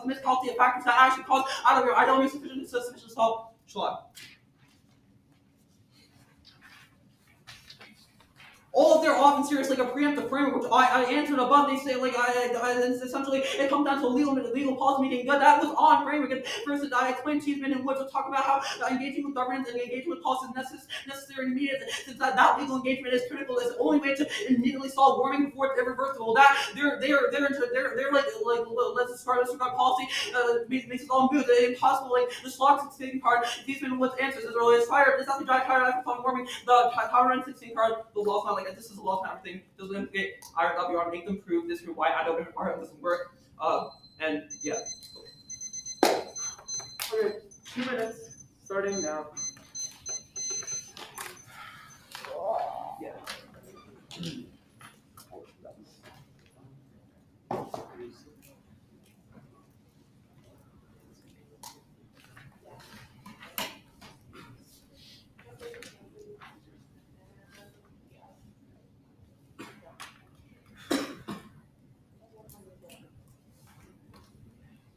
misquality of factors that actually cause I don't mean sufficient to solve. Schlag. All of their often serious like a preemptive framework, which I answered above. They say like essentially it comes down to legal policy making. But that was on framework. And first, I explained Cheeseman and Woods will talk about how engaging with governance and engaging with policy is necessary and immediate. Since that legal engagement is critical, it's the only way to immediately solve warming before it's irreversible. That they're like let's discard policy makes it all moot. It's impossible. Like the Schlag 16 card, Cheeseman and Woods answers as early as fire. This has to dry tire after warming. The Tower 16 card, the law's not like this is a law kind of thing. Doesn't implicate IRWR, make them prove this why IWR doesn't work. And yeah. Okay, 2 minutes, starting now. Yeah.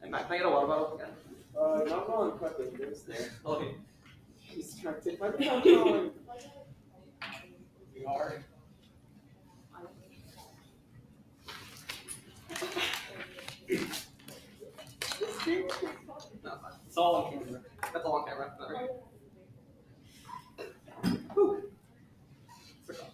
Can I get a water bottle again? Not going quite like this there. Okay. Distracted by the phone. We are. No, fine. It's all on camera. That's all on camera. All right. Whew. Forgot.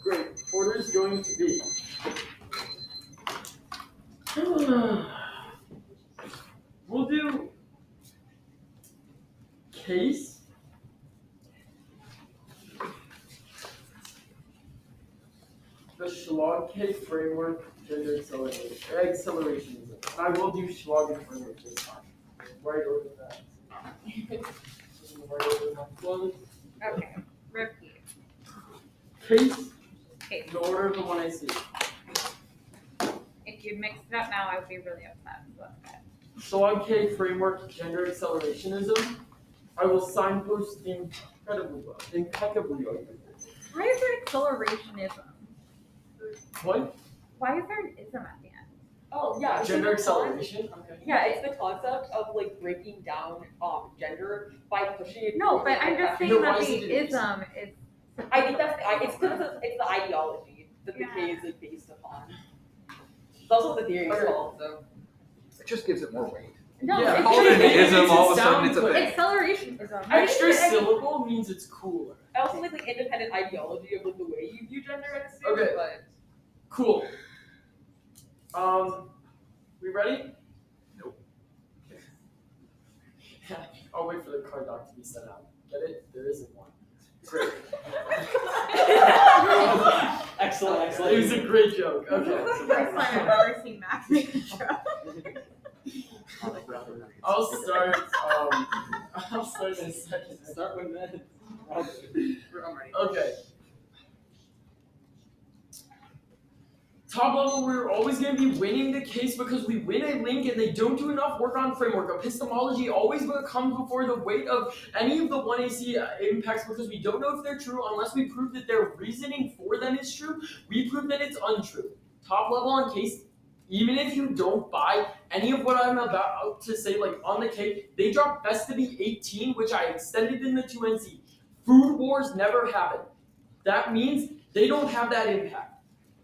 Great. Order is going to be. We'll do case. The Schlag case framework, gender acceleration. I will do Schlag and framework this time. Right over that. Right over my clothes. Okay, repeat. Case. Okay. The order of the one I see. If you mixed it up now, I would be really upset. But okay. Schlag K framework, gender accelerationism. I will signpost impeccably well. Why is there accelerationism? What? Why is there an ism at the end? Oh yeah. so Gender the acceleration. Okay. Yeah, it's the concept of like breaking down gender by pushing it. No, towards, but like, I'm just the saying No, that why is the it an ism is. I think it's because it's the ideology that the Yeah. K is like based upon. That's what the theory is Okay. called. So It just gives it more weight. No, Yeah, it's Call it an it ism, makes it all of a sudden sound it's a good. thing. accelerationism. Extra syllable means it's cooler. I also like the independent ideology of like the way you view gender as a student. Okay. But Cool. We ready? Nope. Yeah, I'll wait for the card doc to be sent out. Get it? There isn't one. Great. Excellent, It was a great joke. This is Okay. the first time I've ever seen Max make a joke. I'll start. I'll start in a second. Start with that. I'm ready. Okay. Top level, we're always going to be winning the case because we win a link and they don't do enough work on framework. Epistemology always comes before the weight of any of the 1AC impacts because we don't know if they're true unless we prove that their reasoning for them is true. We prove that it's untrue. Top level on case, even if you don't buy any of what I'm about to say, like on the case, they drop best to be 18, which I extended in the 2NC. Food wars never happen. That means they don't have that impact.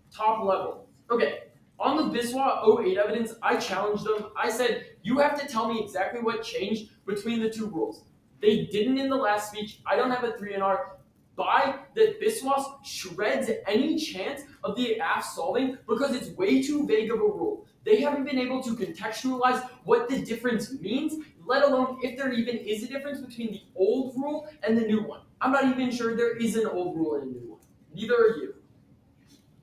Top level. Okay, on the Biswa 08 evidence, I challenged them. I said, you have to tell me exactly what changed between the two rules. They didn't in the last speech. I don't have a 3NR. Buy that Biswas shreds any chance of the AF solving because it's way too vague of a rule. They haven't been able to contextualize what the difference means, let alone if there even is a difference between the old rule and the new one. I'm not even sure there is an old rule and a new one. Neither are you.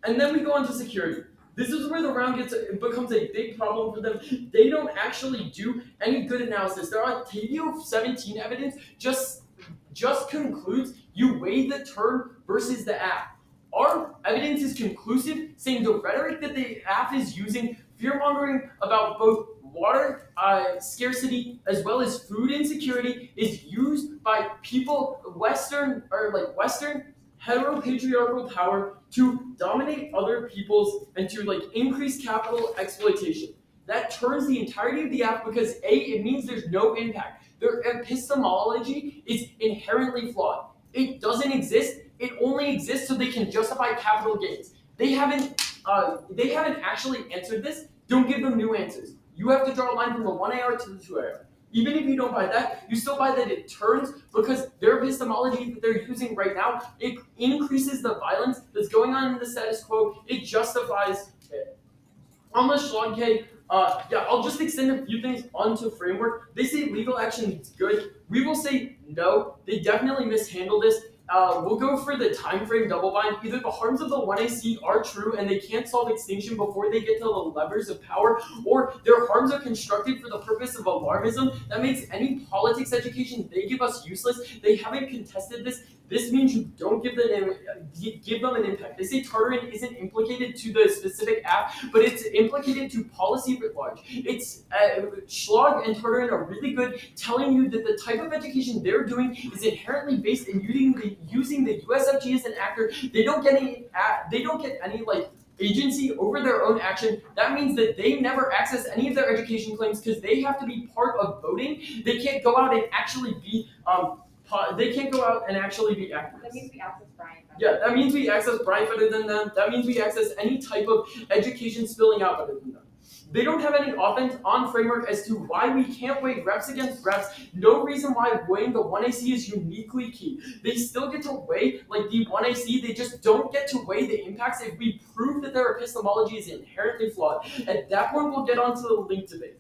And then we go into security. This is where the round becomes a big problem for them. They don't actually do any good analysis. Their Octavio 17 evidence just concludes you weigh the term versus the app. Our evidence is conclusive, saying the rhetoric that the app is using, fear-mongering about both water scarcity as well as food insecurity, is used by people, Western heteropatriarchal power to dominate other peoples and to increase capital exploitation. That turns the entirety of the app because A, it means there's no impact. Their epistemology is inherently flawed. It doesn't exist. It only exists so they can justify capital gains. They haven't actually answered this. Don't give them new answers. You have to draw a line from the 1AR to the 2AR. Even if you don't buy that, you still buy that it turns because their epistemology that they're using right now, it increases the violence that's going on in the status quo. It justifies it. On the Schlog K, I'll just extend a few things onto framework. They say legal action is good. We will say no. They definitely mishandle this. We'll go for the time frame double bind. Either the harms of the 1AC are true and they can't solve extinction before they get to the levers of power, or their harms are constructed for the purpose of alarmism. That makes any politics education they give us useless. They haven't contested this. This means you don't give them an impact. They say Tartarin isn't implicated to the specific app, but it's implicated to policy writ large. It's Schlag and Tartarin are really good telling you that the type of education they're doing is inherently based in using the USFG as an actor. They don't get any agency over their own action. That means that they never access any of their education claims because they have to be part of voting. They can't go out and actually be activists. that means we access Brian. Yeah, that means we access Brian better than them. That means we access any type of education spilling out better than them. They don't have any offense on framework as to why we can't weigh reps against reps. No reason why weighing the 1AC is uniquely key. They still get to weigh the 1AC, they just don't get to weigh the impacts if we prove that their epistemology is inherently flawed. At that point, we'll get onto the link debate.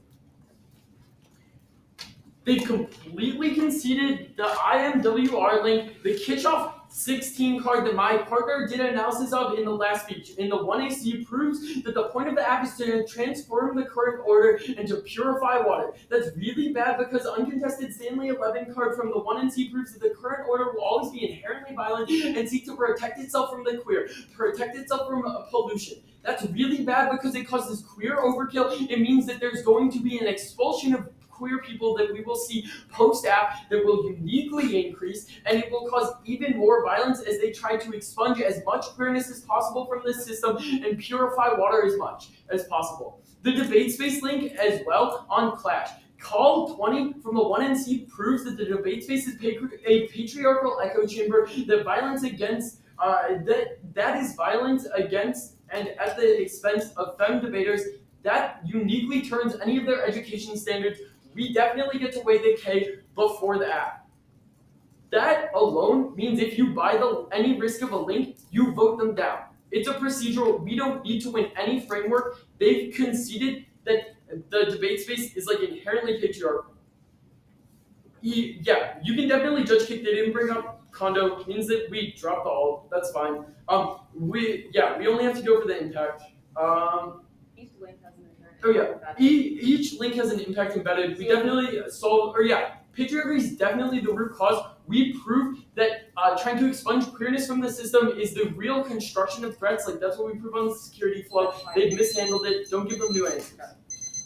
They've completely conceded the IMWR link, the Kitchoff 16 card that my partner did analysis of in the last speech. In the 1AC proves that the point of the app is to transform the current order and to purify water. That's really bad because uncontested Stanley 11 card from the 1NC proves that the current order will always be inherently violent and seek to protect itself from the queer, protect itself from pollution. That's really bad because it causes queer overkill. It means that there's going to be an expulsion of queer people that we will see post-app that will uniquely increase, and it will cause even more violence as they try to expunge as much queerness as possible from this system and purify water as much as possible. The debate space link as well on Clash. Call 20 from the 1NC proves that the debate space is a patriarchal echo chamber that violence against that is violence against and at the expense of femme debaters that uniquely turns any of their education standards. We definitely get to weigh the K before the app. That alone means if you buy any risk of a link, you vote them down. It's a procedural. We don't need to win any framework. They've conceded that the debate space is like inherently patriarchal. Yeah, you can definitely judge kick. They didn't bring up condo. Means that we dropped the alt. That's fine. We only have to go for the impact. Each link has an inherent. Oh yeah, each link has an impact embedded. We definitely solved. Or yeah, patriarchy is definitely the root cause. We proved that trying to expunge queerness from the system is the real construction of threats. Like that's what we proved on the security flow. They've mishandled it. Don't give them new answers.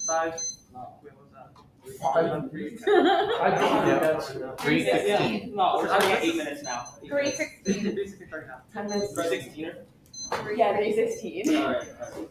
5. Wait, what was that? 3:16. No, we're starting at 8 minutes now. 3:16. Basically starting now. 10 minutes. 3:16. Yeah, 3:16. All right. 3:16.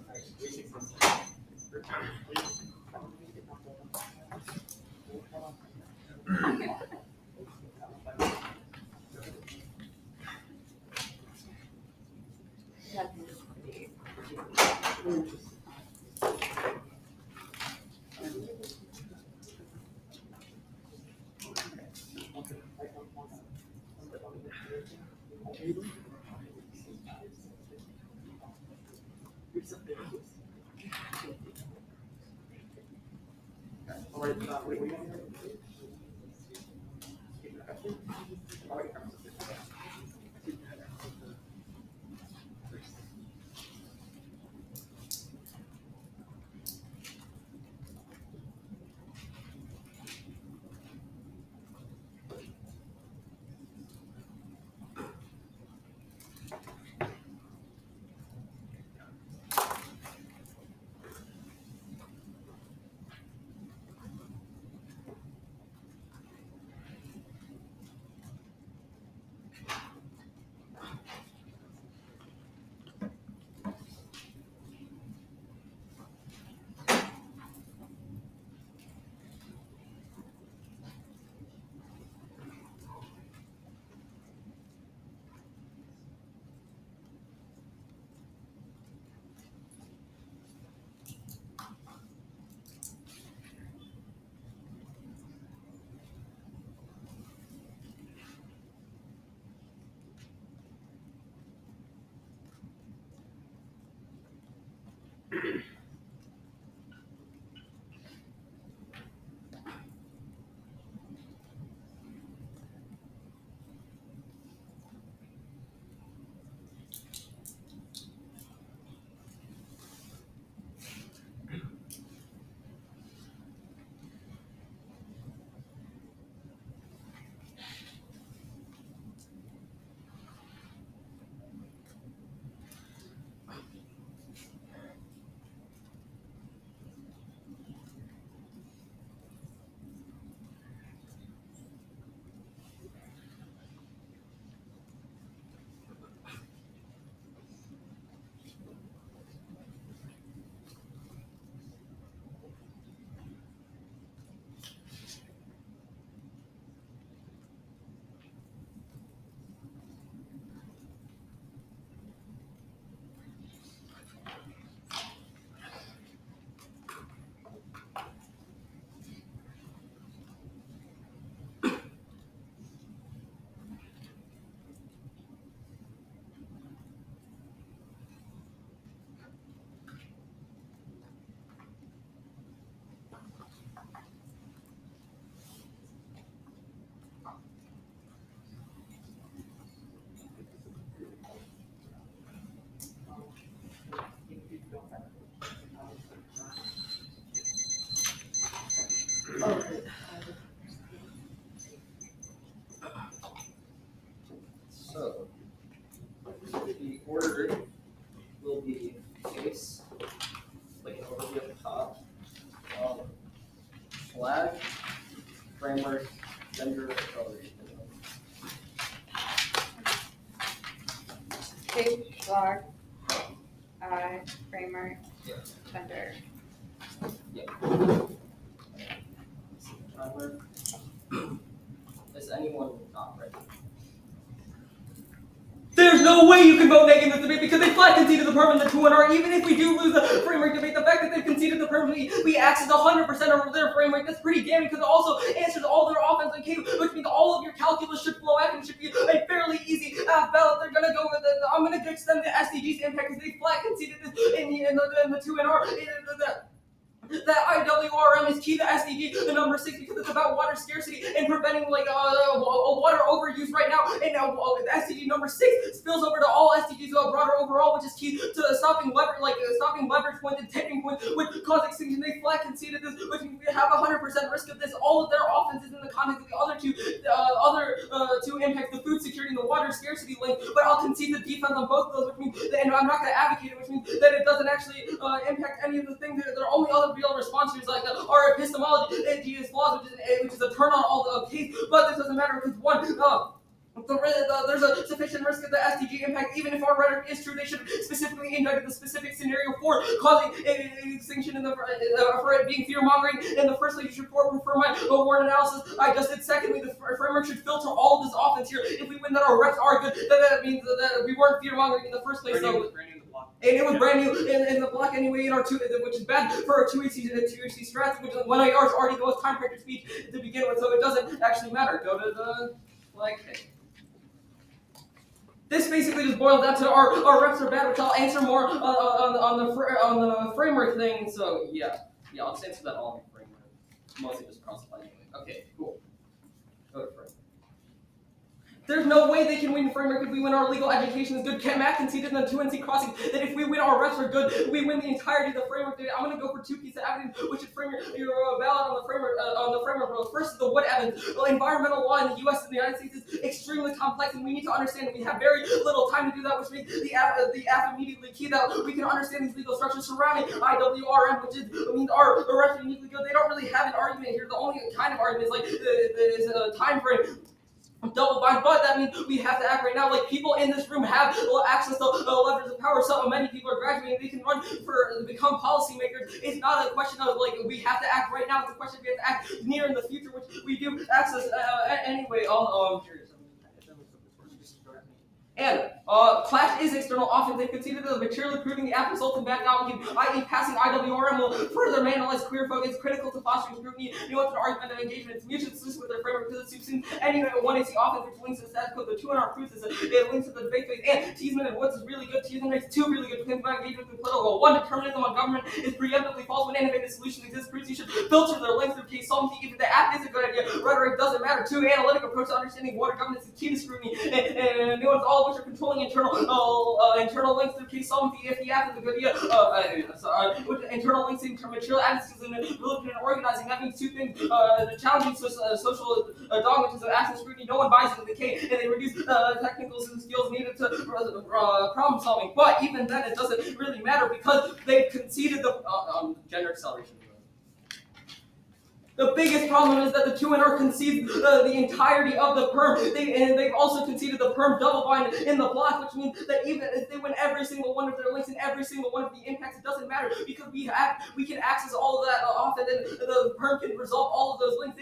So, the order will be case, like an overview at the top, flag, Shape, blog, framework, gender. Is anyone not ready? There's no way you can vote negative in this debate because they flat conceded the perm in the 2-1R. Even if we do lose the framework debate, the fact that they've conceded the perm, we access 100% of their framework. That's pretty damning because it also answers all their offense and K, which means all of your calculus should flow out and should be a fairly easy ballot. They're gonna go with it. I'm gonna extend the SDGs impact because they flat conceded this in the 2-1R. That IWRM is key to SDG, the number 6, because it's about water scarcity and preventing water overuse right now. And now SDG number 6 spills over to all SDGs broader overall, which is key to stopping leverage points and tipping points, which cause extinction. They flat conceded this, which means we have 100% risk of this. All of their offenses in the context of the other two impacts, the food security and the water scarcity link. But I'll concede the defense on both of those, which means, and I'm not going to advocate it, which means that it doesn't actually impact any of the things. There are only other real responses like our epistemology, is flaws, which is a turn on all the case, but this doesn't matter because one, there's a sufficient risk of the SDG impact. Even if our rhetoric is true, they should specifically indict the specific scenario for causing extinction for it being fear mongering in the first place. You should prefer my warrant analysis I just did. Secondly, the framework should filter all of this offense here. If we win, that our reps are good. That means that we weren't fear mongering in the first place. And it was brand new in the block anyway in our two, which is bad for our 2HC strats, which 1IR is already the most time pressure speed to begin with, so it doesn't actually matter. Go to the flag page. This basically just boils down to our reps are bad, which I'll answer more on the framework thing. So yeah, I'll just answer that all in the framework. Mostly just cross-apply anyway. Okay, cool. Go to framework. There's no way they can win framework if we win our legal education is good. Matt conceded in the 2NC crossing that if we win our reps are good, we win the entirety of the framework debate. I'm going to go for 2 pieces of evidence, which is framework valid on the framework rules. First is the what evidence. Well, environmental law in the U.S. and the United States is extremely complex, and we need to understand that we have very little time to do that, which makes the app immediately key that we can understand these legal structures surrounding IWRM, which means our reps are uniquely good. They don't really have an argument here. The only kind of argument is like the time frame. Double bind, but that means we have to act right now. Like people in this room have access to levers of power. So many people are graduating; they can run for become policymakers. It's not a question of like we have to act right now. It's a question of we have to act near in the future, which we do access anyway. And clash is external. Often they've conceded the materially proving the app results in bad outcome, i.e. passing IWRM will further vandalize queer folk. It's critical to fostering scrutiny, nuanced argumentative engagement. It's mutually exclusive with their framework because it assumes any 1AC offense which links to the status quo. The 2-1R proofs is it links to the debate phase. And Teasman and Woods is really good. Teasman makes 2 really good claims about engagement with political. 1, determinism on government is preemptively false when innovative solutions exist. Proves you should filter their links through case solvency. Even the app is a good idea, rhetoric doesn't matter. 2, analytic approach to understanding water governance is key to scrutiny. And nuance all which are controlling internal links through case solvency. If the app is a good idea, with internal links in material attitudes and religion and organizing, that means 2 things: the challenging social dogmatism of access scrutiny. No one buys into the K, and they reduce technical skills needed to problem solving. But even then, it doesn't really matter because they've conceded the gender acceleration. The biggest problem is that the 2NR concedes the entirety of the perm. They've also conceded the perm double bind in the block, which means that even if they win every single one of their links and every single one of the impacts, it doesn't matter because we can access all of that off, and then the perm can resolve all of those links.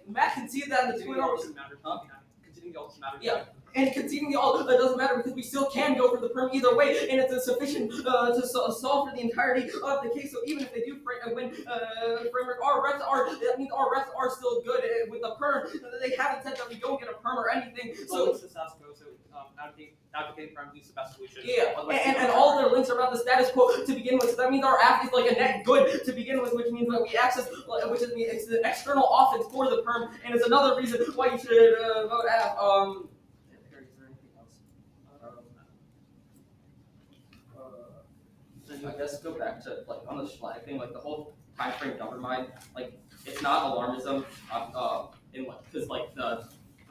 Matt conceded that in the 2NR. Conceding the all doesn't matter. Yeah. And conceding the all doesn't matter because we still can go for the perm either way, and it's sufficient to solve for the entirety of the case. So even if they do win framework, that means our reps are still good with the perm. They haven't said that we don't get a perm or anything. So advocate for is the best solution. Yeah, and all their links are about the status quo to begin with. So that means our app is like a net good to begin with, which means that we access, which is it's the external offense for the perm, and it's another reason why you should vote app. I guess go back to like on the Schlag thing, like the whole time frame number mine, like it's not alarmism, in like because like the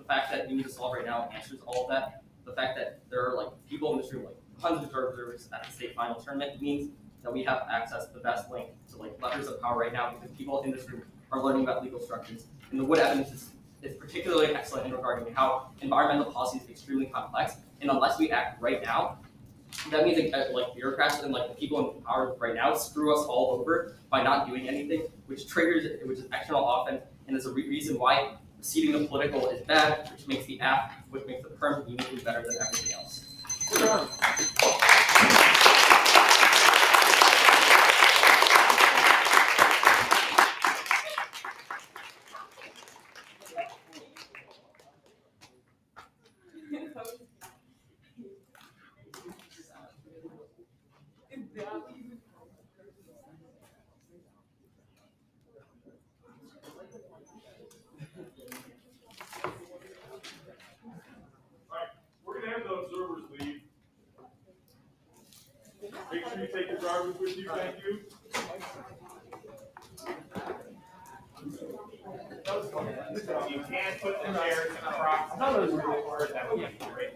fact that you need to solve right now answers all of that. The fact that there are like people in this room, like hundreds of observers at the state final tournament, means that we have access to the best link to like levers of power right now because people in this room are learning about legal structures. And the Wood evidence is particularly excellent in regarding how environmental policy is extremely complex and unless we act right now, that means like bureaucrats and like the people in power right now screw us all over by not doing anything, which is external offense, and is a reason why seeding the political is bad, which makes the app, which makes the perm uniquely better than everything else. We're going to have the observers leave. Make sure you take your drivers with you. Thank you. You can't put the chairs in approximately forward. That would be great.